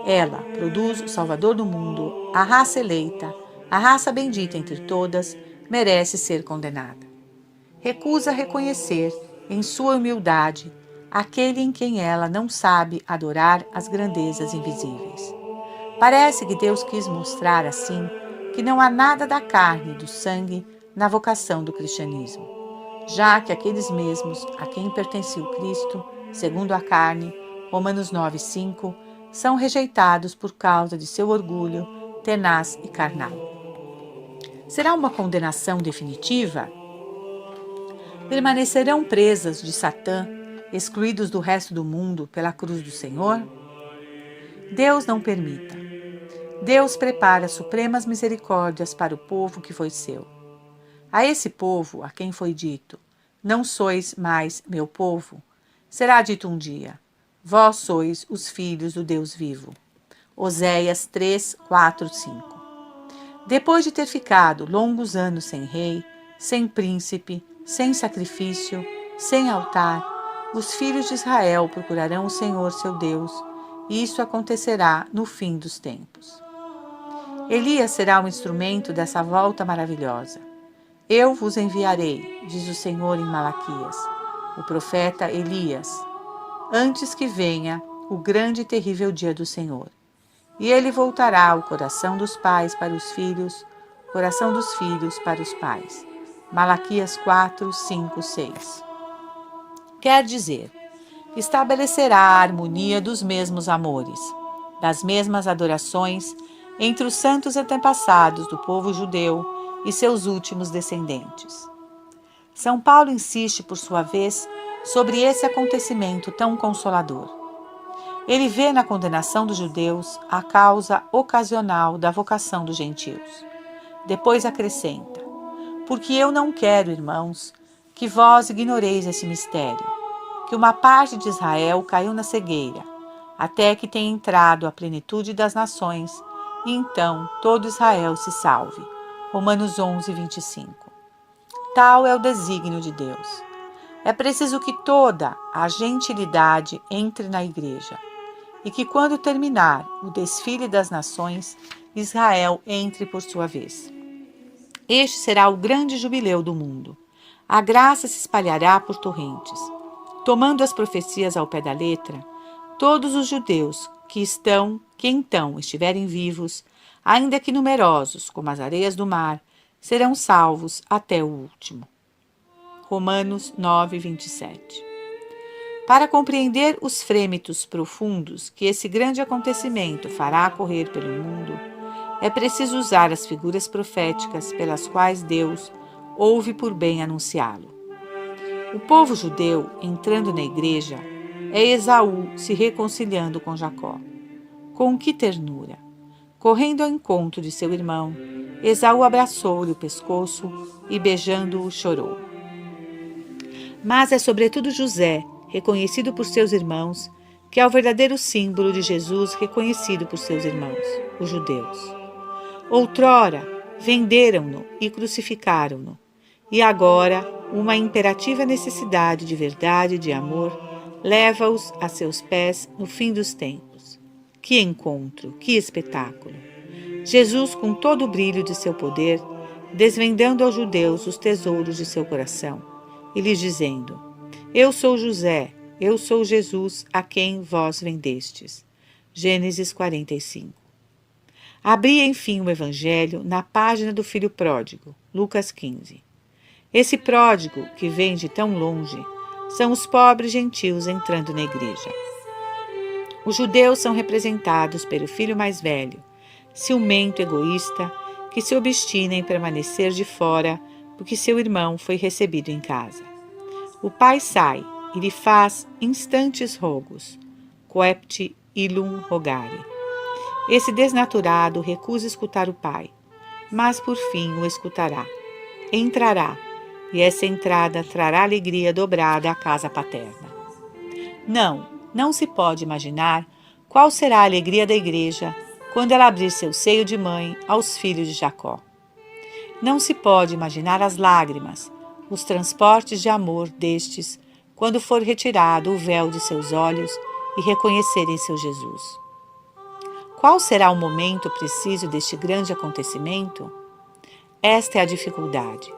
ela produz o Salvador do mundo, a raça eleita, a raça bendita entre todas, merece ser condenada. Recusa reconhecer, em sua humildade, aquele em quem ela não sabe adorar as grandezas invisíveis. Parece que Deus quis mostrar, assim, que não há nada da carne e do sangue na vocação do cristianismo, já que aqueles mesmos a quem pertencia o Cristo, segundo a carne, Romanos 9:5, são rejeitados por causa de seu orgulho tenaz e carnal. Será uma condenação definitiva? Permanecerão presas de Satã, excluídos do resto do mundo pela cruz do Senhor? Deus não permita. Deus prepara supremas misericórdias para o povo que foi seu. A esse povo, a quem foi dito, não sois mais meu povo, será dito um dia, vós sois os filhos do Deus vivo. Oséias 3, 4, 5. Depois de ter ficado longos anos sem rei, sem príncipe, sem sacrifício, sem altar, os filhos de Israel procurarão o Senhor seu Deus, e isso acontecerá no fim dos tempos. Elias será um instrumento dessa volta maravilhosa. Eu vos enviarei, diz o Senhor em Malaquias, o profeta Elias, antes que venha o grande e terrível dia do Senhor. E ele voltará o coração dos pais para os filhos, o coração dos filhos para os pais. Malaquias 4, 5, 6. Quer dizer, estabelecerá a harmonia dos mesmos amores, das mesmas adorações entre os santos antepassados do povo judeu e seus últimos descendentes. São Paulo insiste, por sua vez, sobre esse acontecimento tão consolador. Ele vê na condenação dos judeus a causa ocasional da vocação dos gentios. Depois acrescenta: porque eu não quero, irmãos, que vós ignoreis esse mistério, que uma parte de Israel caiu na cegueira, até que tenha entrado a plenitude das nações, e então todo Israel se salve. Romanos 11, 25. Tal é o desígnio de Deus. É preciso que toda a gentilidade entre na igreja e que, quando terminar o desfile das nações, Israel entre por sua vez. Este será o grande jubileu do mundo. A graça se espalhará por torrentes. Tomando as profecias ao pé da letra, todos os judeus que então estiverem vivos, ainda que numerosos como as areias do mar, serão salvos até o último. Romanos 9, 27. Para compreender os frêmitos profundos que esse grande acontecimento fará correr pelo mundo, é preciso usar as figuras proféticas pelas quais Deus houve por bem anunciá-lo. O povo judeu, entrando na igreja, é Esaú se reconciliando com Jacó. Com que ternura! Correndo ao encontro de seu irmão, Esaú abraçou-lhe o pescoço e, beijando-o, chorou. Mas é sobretudo José, reconhecido por seus irmãos, que é o verdadeiro símbolo de Jesus reconhecido por seus irmãos, os judeus. Outrora, venderam-no e crucificaram-no, e agora uma imperativa necessidade de verdade e de amor leva-os a seus pés no fim dos tempos. Que encontro, que espetáculo! Jesus, com todo o brilho de seu poder, desvendando aos judeus os tesouros de seu coração, e lhes dizendo: Eu sou José, eu sou Jesus, a quem vós vendestes. Gênesis 45. Abri, enfim, o Evangelho na página do filho pródigo, Lucas 15. Esse pródigo, que vem de tão longe, são os pobres gentios entrando na igreja. Os judeus são representados pelo filho mais velho, ciumento, egoísta, que se obstina em permanecer de fora porque seu irmão foi recebido em casa. O pai sai e lhe faz instantes rogos, coepte illum rogare. Esse desnaturado recusa escutar o pai, mas por fim o escutará. Entrará, e essa entrada trará alegria dobrada à casa paterna. Não se pode imaginar qual será a alegria da igreja quando ela abrir seu seio de mãe aos filhos de Jacó. Não se pode imaginar as lágrimas, os transportes de amor destes quando for retirado o véu de seus olhos e reconhecerem seu Jesus. Qual será o momento preciso deste grande acontecimento? Esta é a dificuldade.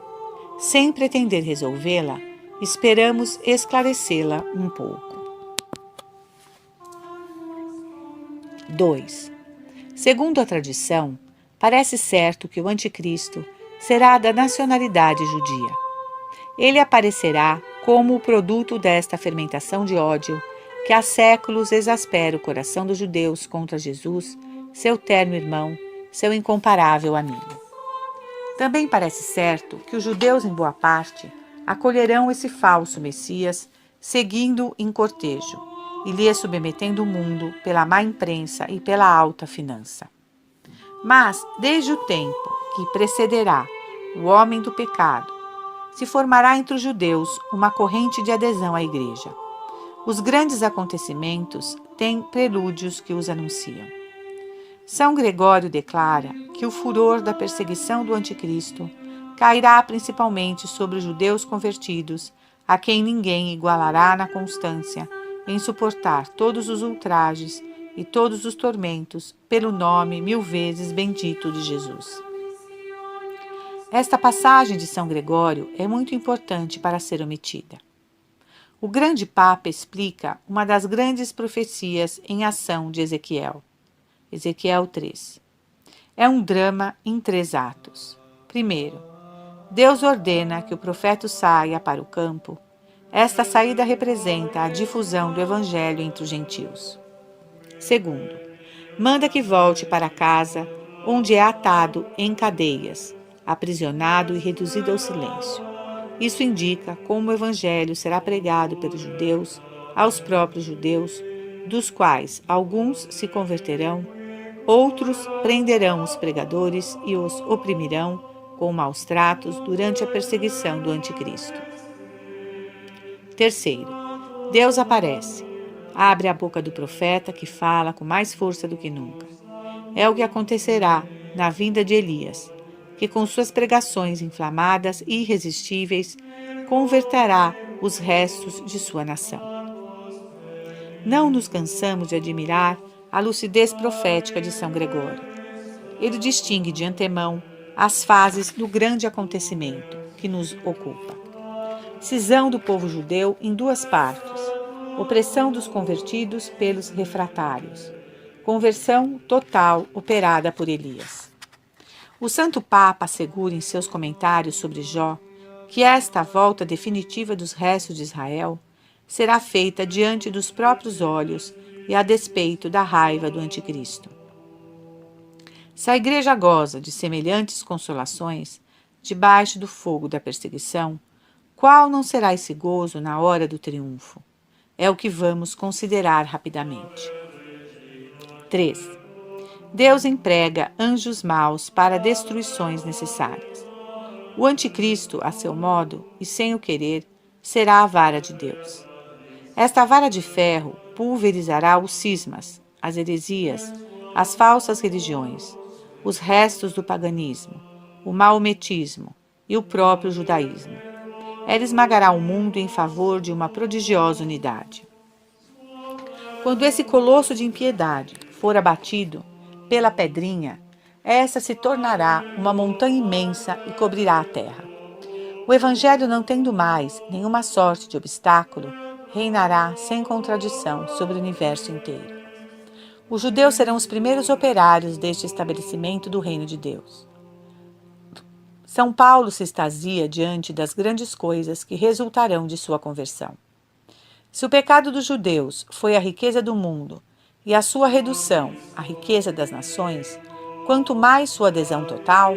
Sem pretender resolvê-la, esperamos esclarecê-la um pouco. 2. Segundo a tradição, parece certo que o anticristo será da nacionalidade judia. Ele aparecerá como o produto desta fermentação de ódio que há séculos exaspera o coração dos judeus contra Jesus, seu terno irmão, seu incomparável amigo. Também parece certo que os judeus, em boa parte, acolherão esse falso Messias, seguindo em cortejo e lhe submetendo o mundo pela má imprensa e pela alta finança. Mas, desde o tempo que precederá o homem do pecado, se formará entre os judeus uma corrente de adesão à igreja. Os grandes acontecimentos têm prelúdios que os anunciam. São Gregório declara que o furor da perseguição do anticristo cairá principalmente sobre os judeus convertidos, a quem ninguém igualará na constância em suportar todos os ultrajes e todos os tormentos pelo nome 1000 vezes bendito de Jesus. Esta passagem de São Gregório é muito importante para ser omitida. O grande Papa explica uma das grandes profecias em ação de Ezequiel. Ezequiel 3. É um drama em 3 atos. Primeiro, Deus ordena que o profeta saia para o campo. Esta saída representa a difusão do evangelho entre os gentios. Segundo, manda que volte para casa, onde é atado em cadeias, aprisionado e reduzido ao silêncio. Isso indica como o evangelho será pregado pelos judeus aos próprios judeus, dos quais alguns se converterão, outros prenderão os pregadores e os oprimirão com maus tratos durante a perseguição do anticristo. Terceiro, Deus aparece, abre a boca do profeta que fala com mais força do que nunca. é o que acontecerá na vinda de Elias, que com suas pregações inflamadas e irresistíveis converterá os restos de sua nação. Não nos cansamos de admirar a lucidez profética de São Gregório. Ele distingue de antemão as fases do grande acontecimento que nos ocupa. Cisão do povo judeu em duas partes, opressão dos convertidos pelos refratários, conversão total operada por Elias. O Santo Papa assegura em seus comentários sobre Jó que esta volta definitiva dos restos de Israel será feita diante dos próprios olhos e a despeito da raiva do Anticristo. Se a Igreja goza de semelhantes consolações debaixo do fogo da perseguição, qual não será esse gozo na hora do triunfo? É o que vamos considerar rapidamente. 3. Deus emprega anjos maus para destruições necessárias. O Anticristo, a seu modo e sem o querer, será a vara de Deus. Esta vara de ferro pulverizará os cismas, as heresias, as falsas religiões, os restos do paganismo, o maometismo e o próprio judaísmo. Ela esmagará o mundo em favor de uma prodigiosa unidade. Quando esse colosso de impiedade for abatido pela pedrinha, essa se tornará uma montanha imensa e cobrirá a terra. O Evangelho, não tendo mais nenhuma sorte de obstáculo, reinará sem contradição sobre o universo inteiro. Os judeus serão os primeiros operários deste estabelecimento do reino de Deus. São Paulo se extasia diante das grandes coisas que resultarão de sua conversão. Se o pecado dos judeus foi a riqueza do mundo e a sua redução à riqueza das nações, quanto mais sua adesão total,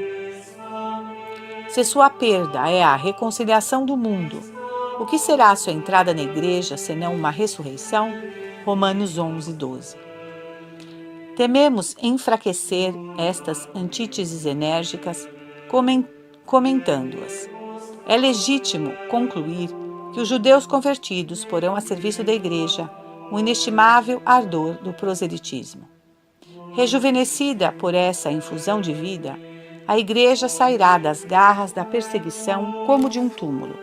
se sua perda é a reconciliação do mundo, o que será sua entrada na igreja senão uma ressurreição? Romanos 11, 12. Tememos enfraquecer estas antíteses enérgicas comentando-as. É legítimo concluir que os judeus convertidos porão a serviço da igreja o inestimável ardor do proselitismo. Rejuvenescida por essa infusão de vida, a igreja sairá das garras da perseguição como de um túmulo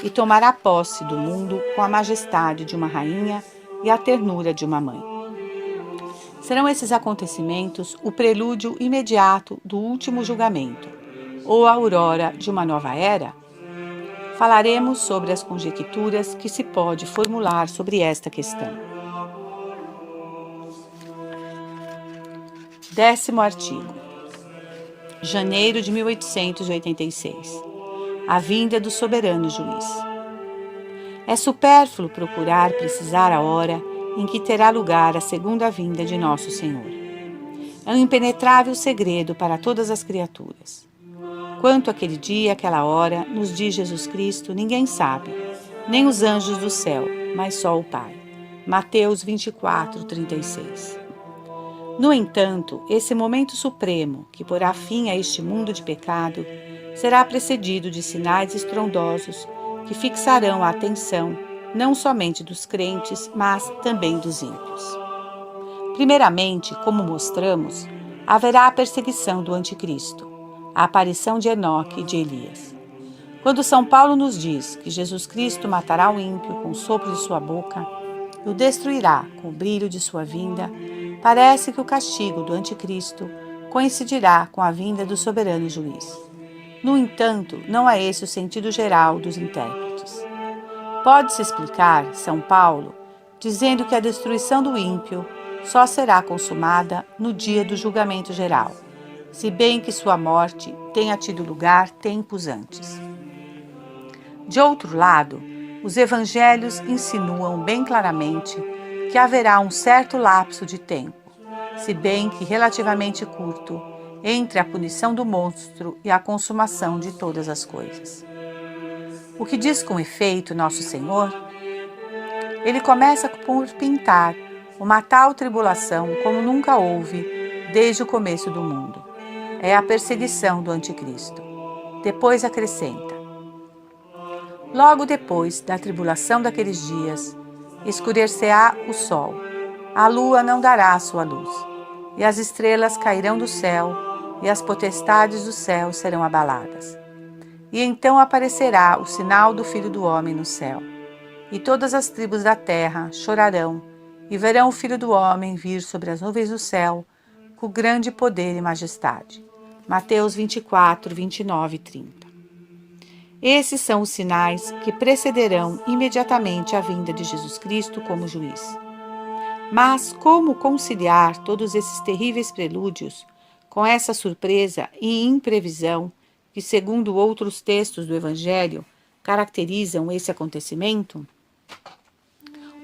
e tomará posse do mundo com a majestade de uma rainha e a ternura de uma mãe. Serão esses acontecimentos o prelúdio imediato do último julgamento, ou a aurora de uma nova era? Falaremos sobre as conjecturas que se pode formular sobre esta questão. 10º artigo. Janeiro de 1886. A vinda do soberano juiz. É supérfluo procurar precisar a hora em que terá lugar a segunda vinda de nosso Senhor. É um impenetrável segredo para todas as criaturas. Quanto àquele dia e àquela hora, nos diz Jesus Cristo, ninguém sabe, nem os anjos do céu, mas só o Pai. Mateus 24, 36. No entanto, esse momento supremo, que porá fim a este mundo de pecado, será precedido de sinais estrondosos que fixarão a atenção não somente dos crentes, mas também dos ímpios. Primeiramente, como mostramos, haverá a perseguição do Anticristo, a aparição de Enoque e de Elias. Quando São Paulo nos diz que Jesus Cristo matará o ímpio com o sopro de sua boca e o destruirá com o brilho de sua vinda, parece que o castigo do Anticristo coincidirá com a vinda do soberano juiz. No entanto, não é esse o sentido geral dos intérpretes. Pode-se explicar São Paulo dizendo que a destruição do ímpio só será consumada no dia do julgamento geral, se bem que sua morte tenha tido lugar tempos antes. De outro lado, os evangelhos insinuam bem claramente que haverá um certo lapso de tempo, se bem que relativamente curto, entre a punição do monstro e a consumação de todas as coisas. O que diz com efeito Nosso Senhor? Ele começa por pintar uma tal tribulação como nunca houve desde o começo do mundo. É a perseguição do Anticristo. Depois acrescenta: logo depois da tribulação daqueles dias, escurecer-se-á o sol, a lua não dará a sua luz, e as estrelas cairão do céu, e as potestades do céu serão abaladas. E então aparecerá o sinal do Filho do Homem no céu. E todas as tribos da terra chorarão, e verão o Filho do Homem vir sobre as nuvens do céu, com grande poder e majestade. Mateus 24, 29 e 30. Esses são os sinais que precederão imediatamente a vinda de Jesus Cristo como juiz. Mas como conciliar todos esses terríveis prelúdios com essa surpresa e imprevisão que, segundo outros textos do Evangelho, caracterizam esse acontecimento?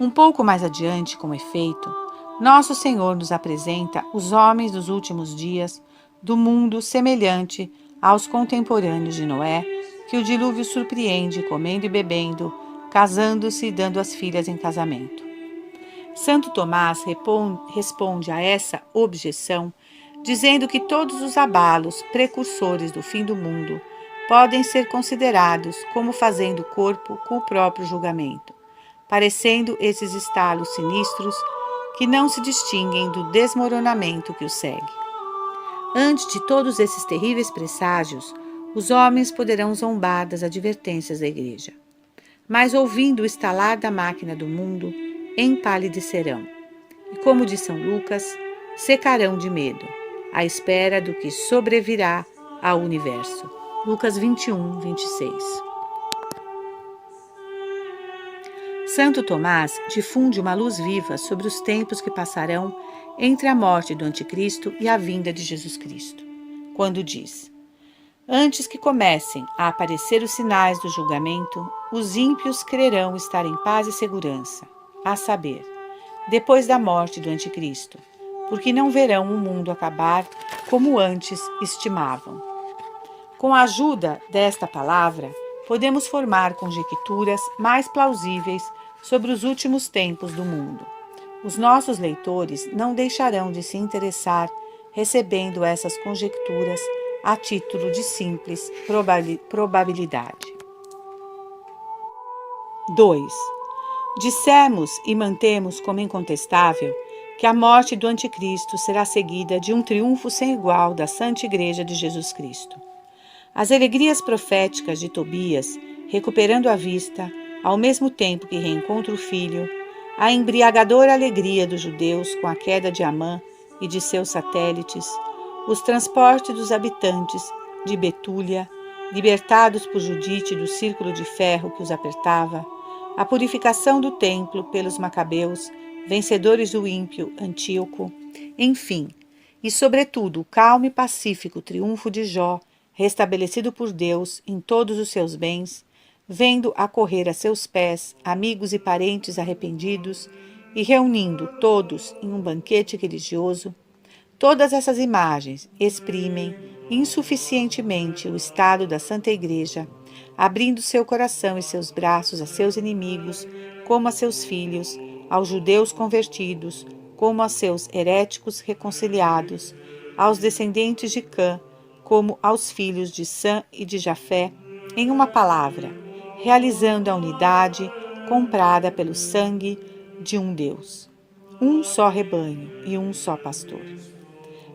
Um pouco mais adiante, com efeito, nosso Senhor nos apresenta os homens dos últimos dias do mundo semelhante aos contemporâneos de Noé, que o dilúvio surpreende comendo e bebendo, casando-se e dando as filhas em casamento. Santo Tomás responde a essa objeção dizendo que todos os abalos precursores do fim do mundo podem ser considerados como fazendo corpo com o próprio julgamento, parecendo esses estalos sinistros que não se distinguem do desmoronamento que o segue. Antes de todos esses terríveis presságios, os homens poderão zombar das advertências da Igreja. Mas ouvindo o estalar da máquina do mundo, empalidecerão. E como diz São Lucas, secarão de medo, à espera do que sobrevirá ao universo. Lucas 21, 26. Santo Tomás difunde uma luz viva sobre os tempos que passarão entre a morte do Anticristo e a vinda de Jesus Cristo, quando diz: antes que comecem a aparecer os sinais do julgamento, os ímpios crerão estar em paz e segurança, a saber, depois da morte do Anticristo, porque não verão o mundo acabar como antes estimavam. Com a ajuda desta palavra, podemos formar conjecturas mais plausíveis sobre os últimos tempos do mundo. Os nossos leitores não deixarão de se interessar recebendo essas conjecturas a título de simples probabilidade. 2. Dissemos e mantemos como incontestável que a morte do Anticristo será seguida de um triunfo sem igual da Santa Igreja de Jesus Cristo. As alegrias proféticas de Tobias, recuperando a vista, ao mesmo tempo que reencontra o filho, a embriagadora alegria dos judeus com a queda de Amã e de seus satélites, os transportes dos habitantes de Betúlia, libertados por Judite do círculo de ferro que os apertava, a purificação do templo pelos macabeus, vencedores do ímpio Antíoco, enfim, e sobretudo o calmo e pacífico triunfo de Jó, restabelecido por Deus em todos os seus bens, vendo acorrer a seus pés amigos e parentes arrependidos e reunindo todos em um banquete religioso, todas essas imagens exprimem insuficientemente o estado da Santa Igreja, abrindo seu coração e seus braços a seus inimigos, como a seus filhos, aos judeus convertidos, como a seus heréticos reconciliados, aos descendentes de Cã, como aos filhos de Sam e de Jafé, em uma palavra, realizando a unidade comprada pelo sangue de um Deus, um só rebanho e um só pastor.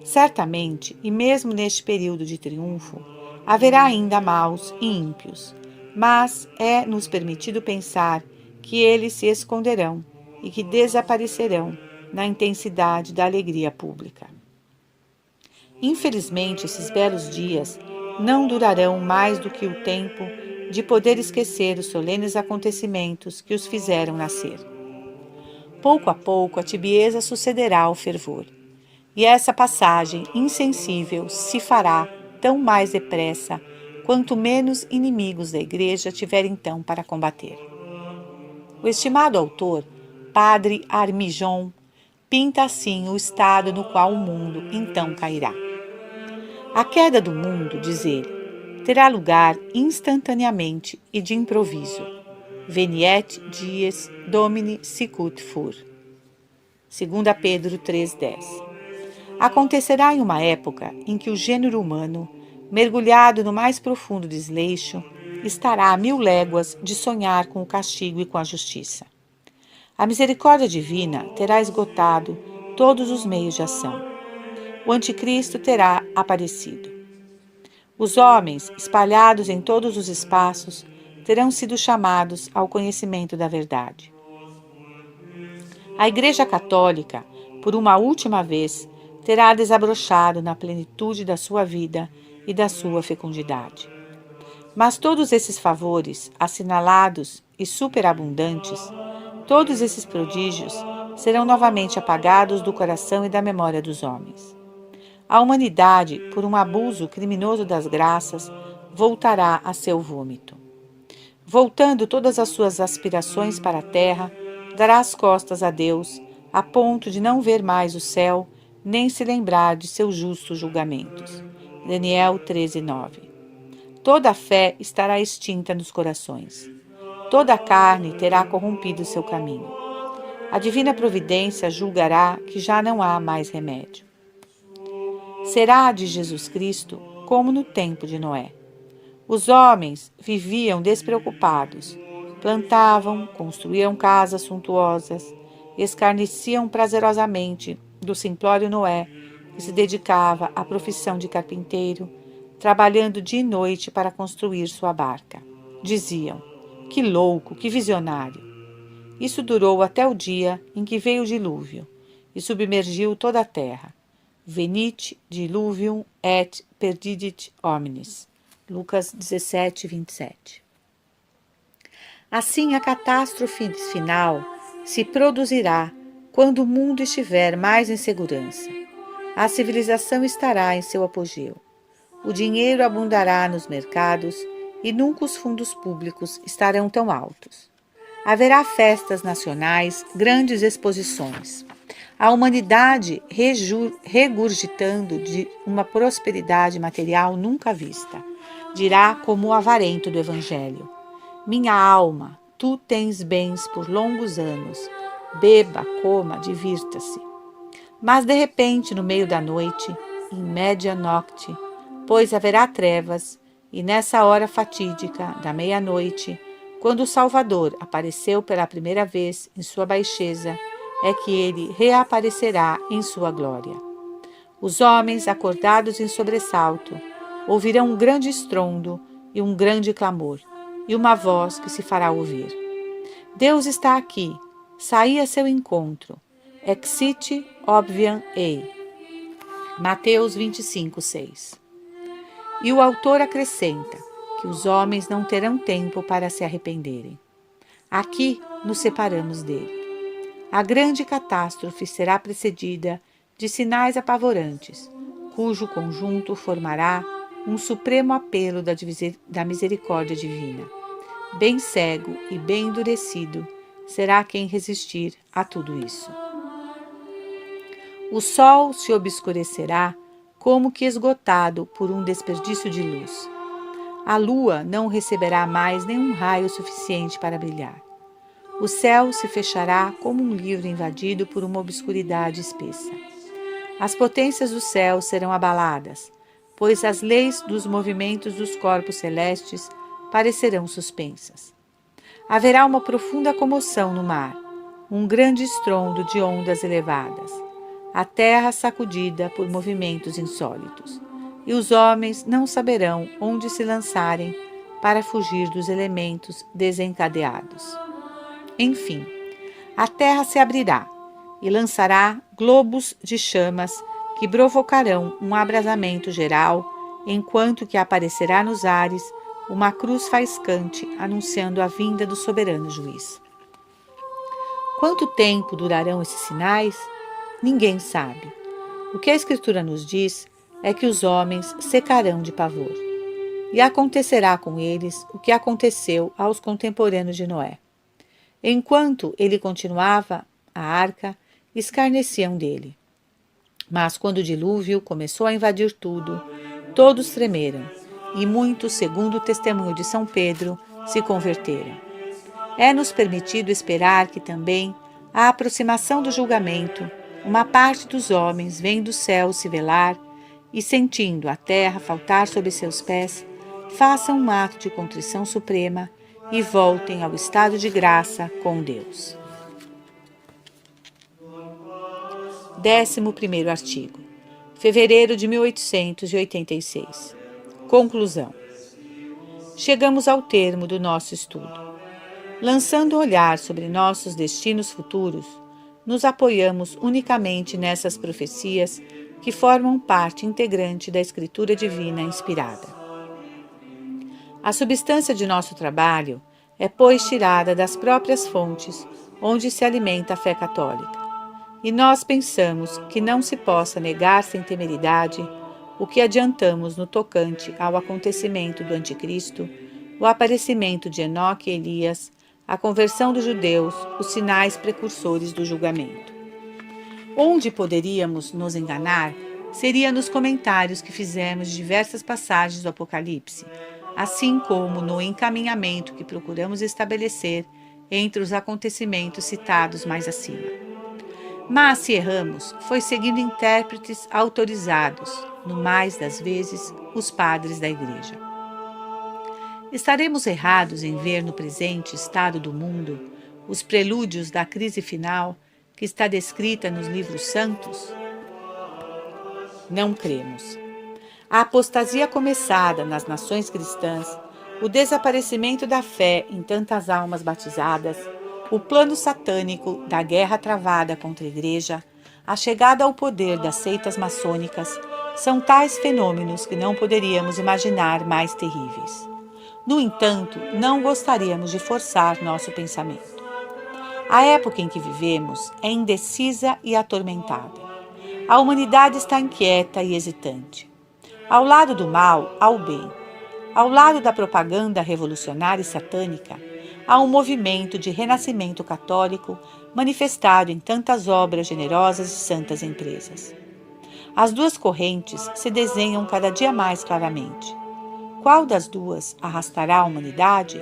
Certamente, e mesmo neste período de triunfo, haverá ainda maus e ímpios, mas é-nos permitido pensar que eles se esconderão e que desaparecerão na intensidade da alegria pública. Infelizmente, esses belos dias não durarão mais do que o tempo de poder esquecer os solenes acontecimentos que os fizeram nascer. Pouco a pouco a tibieza sucederá ao fervor, e essa passagem insensível se fará tão mais depressa quanto menos inimigos da Igreja tiver então para combater. O estimado autor, Padre Armijon, pinta assim o estado no qual o mundo então cairá. A queda do mundo, diz ele, terá lugar instantaneamente e de improviso. Veniet dies Domini sicut fur. 2 Pedro 3,10. Acontecerá em uma época em que o gênero humano, mergulhado no mais profundo desleixo, estará a 1000 léguas de sonhar com o castigo e com a justiça. A misericórdia divina terá esgotado todos os meios de ação. o anticristo terá aparecido. Os homens, espalhados em todos os espaços, terão sido chamados ao conhecimento da verdade. A Igreja Católica, por uma última vez, terá desabrochado na plenitude da sua vida e da sua fecundidade. Mas todos esses favores, assinalados e superabundantes, todos esses prodígios, serão novamente apagados do coração e da memória dos homens. A humanidade, por um abuso criminoso das graças, voltará a seu vômito. Voltando todas as suas aspirações para a terra, dará as costas a Deus, a ponto de não ver mais o céu, nem se lembrar de seus justos julgamentos. Daniel 13:9. Toda a fé estará extinta nos corações. Toda a carne terá corrompido seu caminho. A divina providência julgará que já não há mais remédio. Será de Jesus Cristo como no tempo de Noé. Os homens viviam despreocupados, plantavam, construíam casas suntuosas, escarneciam prazerosamente do simplório Noé, que se dedicava à profissão de carpinteiro, trabalhando dia e noite para construir sua barca. Diziam: que louco, que visionário! Isso durou até o dia em que veio o dilúvio e submergiu toda a terra. Venit diluvium et perdidit homines. Lucas 17:27. Assim, a catástrofe final se produzirá quando o mundo estiver mais em segurança. A civilização estará em seu apogeu. O dinheiro abundará nos mercados e nunca os fundos públicos estarão tão altos. Haverá festas nacionais, grandes exposições. A humanidade regurgitando de uma prosperidade material nunca vista. Dirá como o avarento do Evangelho: minha alma, tu tens bens por longos anos. Beba, coma, divirta-se. Mas de repente, no meio da noite, in media nocte, pois haverá trevas, e nessa hora fatídica da meia-noite, quando o Salvador apareceu pela primeira vez em sua baixeza, é que ele reaparecerá em sua glória. Os homens, acordados em sobressalto, ouvirão um grande estrondo e um grande clamor, e uma voz que se fará ouvir. Deus está aqui, saí a seu encontro. Exite obviam ei. Mateus 25:6. E o autor acrescenta que os homens não terão tempo para se arrependerem. Aqui nos separamos dele. A grande catástrofe será precedida de sinais apavorantes, cujo conjunto formará um supremo apelo da misericórdia divina. Bem cego e bem endurecido será quem resistir a tudo isso. O sol se obscurecerá como que esgotado por um desperdício de luz. A lua não receberá mais nenhum raio suficiente para brilhar. O céu se fechará como um livro invadido por uma obscuridade espessa. As potências do céu serão abaladas, pois as leis dos movimentos dos corpos celestes parecerão suspensas. Haverá uma profunda comoção no mar, um grande estrondo de ondas elevadas, a terra sacudida por movimentos insólitos, e os homens não saberão onde se lançarem para fugir dos elementos desencadeados. Enfim, a terra se abrirá e lançará globos de chamas que provocarão um abrasamento geral, enquanto que aparecerá nos ares uma cruz faiscante anunciando a vinda do soberano juiz. Quanto tempo durarão esses sinais? Ninguém sabe. O que a Escritura nos diz é que os homens secarão de pavor. E acontecerá com eles o que aconteceu aos contemporâneos de Noé. Enquanto ele continuava a arca, escarneciam dele. Mas quando o dilúvio começou a invadir tudo, todos tremeram, e muitos, segundo o testemunho de São Pedro, se converteram. É-nos permitido esperar que também, à aproximação do julgamento, uma parte dos homens vem do céu se velar e, sentindo a terra faltar sob seus pés, façam um ato de contrição suprema e voltem ao estado de graça com Deus. 11º artigo. fevereiro de 1886. Conclusão. Chegamos ao termo do nosso estudo. Lançando o olhar sobre nossos destinos futuros, nos apoiamos unicamente nessas profecias que formam parte integrante da Escritura Divina inspirada. A substância de nosso trabalho é, pois, tirada das próprias fontes onde se alimenta a fé católica, e nós pensamos que não se possa negar sem temeridade o que adiantamos no tocante ao acontecimento do Anticristo, o aparecimento de Enoque e Elias, a conversão dos judeus, os sinais precursores do julgamento. Onde poderíamos nos enganar seria nos comentários que fizemos de diversas passagens do Apocalipse, assim como no encaminhamento que procuramos estabelecer entre os acontecimentos citados mais acima. Mas, se erramos, foi seguindo intérpretes autorizados, no mais das vezes, os padres da Igreja. Estaremos errados em ver no presente estado do mundo os prelúdios da crise final que está descrita nos livros santos? Não cremos. A apostasia começada nas nações cristãs, o desaparecimento da fé em tantas almas batizadas, o plano satânico da guerra travada contra a Igreja, a chegada ao poder das seitas maçônicas, são tais fenômenos que não poderíamos imaginar mais terríveis. No entanto, não gostaríamos de forçar nosso pensamento. A época em que vivemos é indecisa e atormentada. A humanidade está inquieta e hesitante. Ao lado do mal, há o bem. Ao lado da propaganda revolucionária e satânica, há um movimento de renascimento católico manifestado em tantas obras generosas e santas empresas. As duas correntes se desenham cada dia mais claramente. Qual das duas arrastará a humanidade?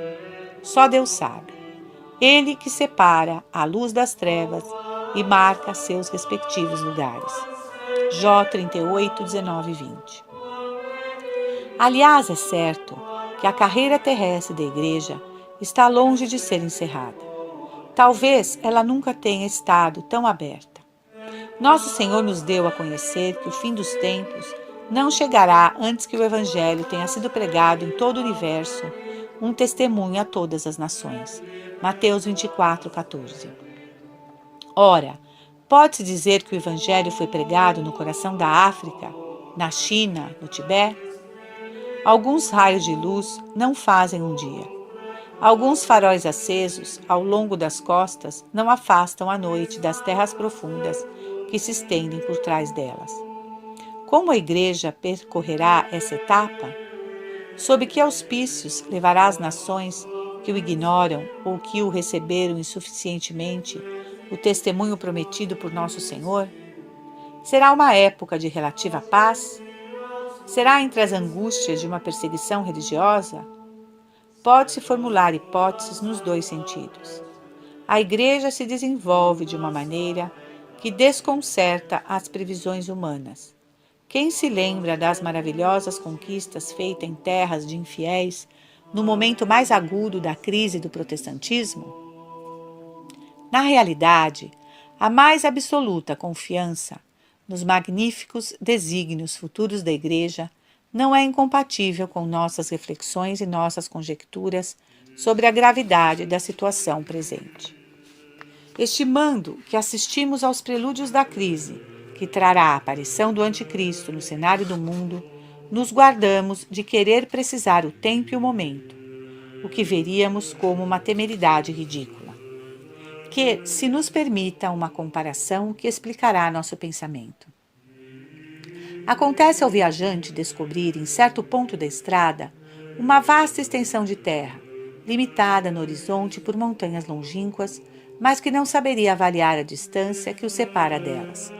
Só Deus sabe. Ele que separa a luz das trevas e marca seus respectivos lugares. Jó 38, 19 e 20. Aliás, é certo que a carreira terrestre da Igreja está longe de ser encerrada. Talvez ela nunca tenha estado tão aberta. Nosso Senhor nos deu a conhecer que o fim dos tempos não chegará antes que o Evangelho tenha sido pregado em todo o universo, um testemunho a todas as nações. Mateus 24, 14. Ora, pode-se dizer que o Evangelho foi pregado no coração da África, na China, no Tibete? Alguns raios de luz não fazem um dia. Alguns faróis acesos ao longo das costas não afastam a noite das terras profundas que se estendem por trás delas. Como a Igreja percorrerá essa etapa? Sob que auspícios levará as nações que o ignoram ou que o receberam insuficientemente o testemunho prometido por nosso Senhor? Será uma época de relativa paz? Será entre as angústias de uma perseguição religiosa? Pode-se formular hipóteses nos dois sentidos. A Igreja se desenvolve de uma maneira que desconcerta as previsões humanas. Quem se lembra das maravilhosas conquistas feitas em terras de infiéis no momento mais agudo da crise do protestantismo? Na realidade, a mais absoluta confiança nos magníficos desígnios futuros da Igreja não é incompatível com nossas reflexões e nossas conjecturas sobre a gravidade da situação presente. Estimando que assistimos aos prelúdios da crise, que trará a aparição do Anticristo no cenário do mundo, nos guardamos de querer precisar o tempo e o momento, o que veríamos como uma temeridade ridícula. Que se nos permita uma comparação que explicará nosso pensamento. Acontece ao viajante descobrir em certo ponto da estrada uma vasta extensão de terra, limitada no horizonte por montanhas longínquas, mas que não saberia avaliar a distância que o separa delas.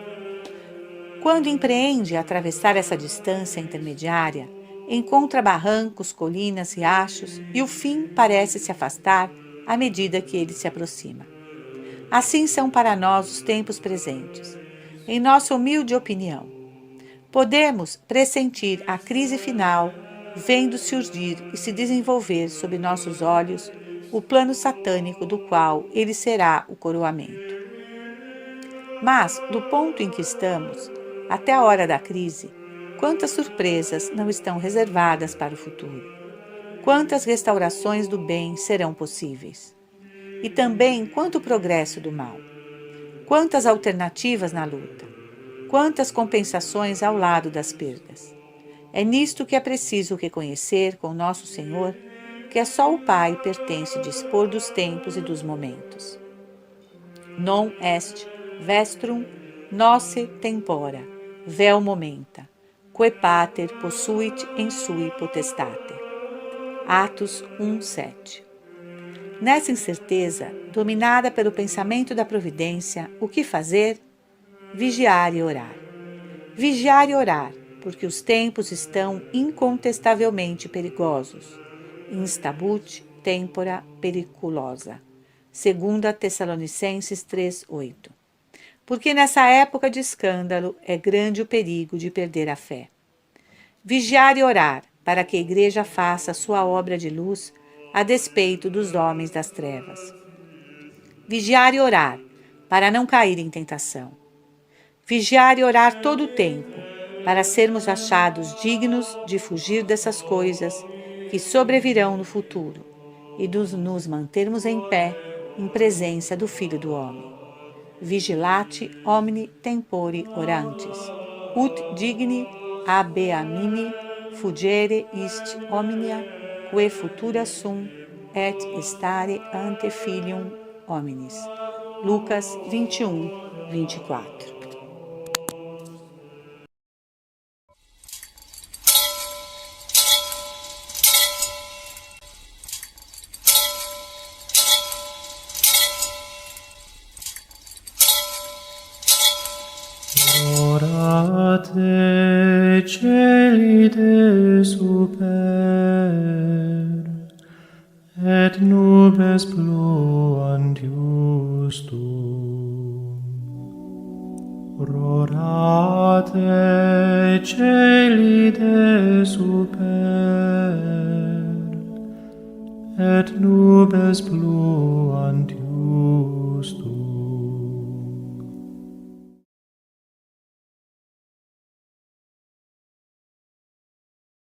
Quando empreende atravessar essa distância intermediária, encontra barrancos, colinas, riachos e o fim parece se afastar à medida que ele se aproxima. Assim são para nós os tempos presentes. Em nossa humilde opinião, podemos pressentir a crise final, vendo surgir e se desenvolver sob nossos olhos o plano satânico do qual ele será o coroamento. Mas, do ponto em que estamos, Até a hora da crise, quantas surpresas não estão reservadas para o futuro? Quantas restaurações do bem serão possíveis? E também quanto progresso do mal? Quantas alternativas na luta? Quantas compensações ao lado das perdas? É nisto que é preciso reconhecer com nosso Senhor que é só o Pai pertence dispor dos tempos e dos momentos. Non est vestrum nosse tempora, vel momenta, quae pater possuit in sui potestate. Atos 1:7. Nessa incerteza, dominada pelo pensamento da providência, o que fazer? Vigiar e orar. Vigiar e orar, porque os tempos estão incontestavelmente perigosos. Instabut tempora periculosa. 2 Tessalonicenses 3:8. Porque nessa época de escândalo é grande o perigo de perder a fé. Vigiar e orar, para que a Igreja faça sua obra de luz a despeito dos homens das trevas. Vigiar e orar, para não cair em tentação. Vigiar e orar todo o tempo, para sermos achados dignos de fugir dessas coisas que sobrevirão no futuro e nos mantermos em pé em presença do Filho do Homem. Vigilate omni tempore orantes, ut digni habeamini fugere ist omnia, que futura sum et stare ante filium hominis. Lucas 21:24. Orate celi de super, et nubes pluant justum. Orate celi de super, et nubes pluant justum.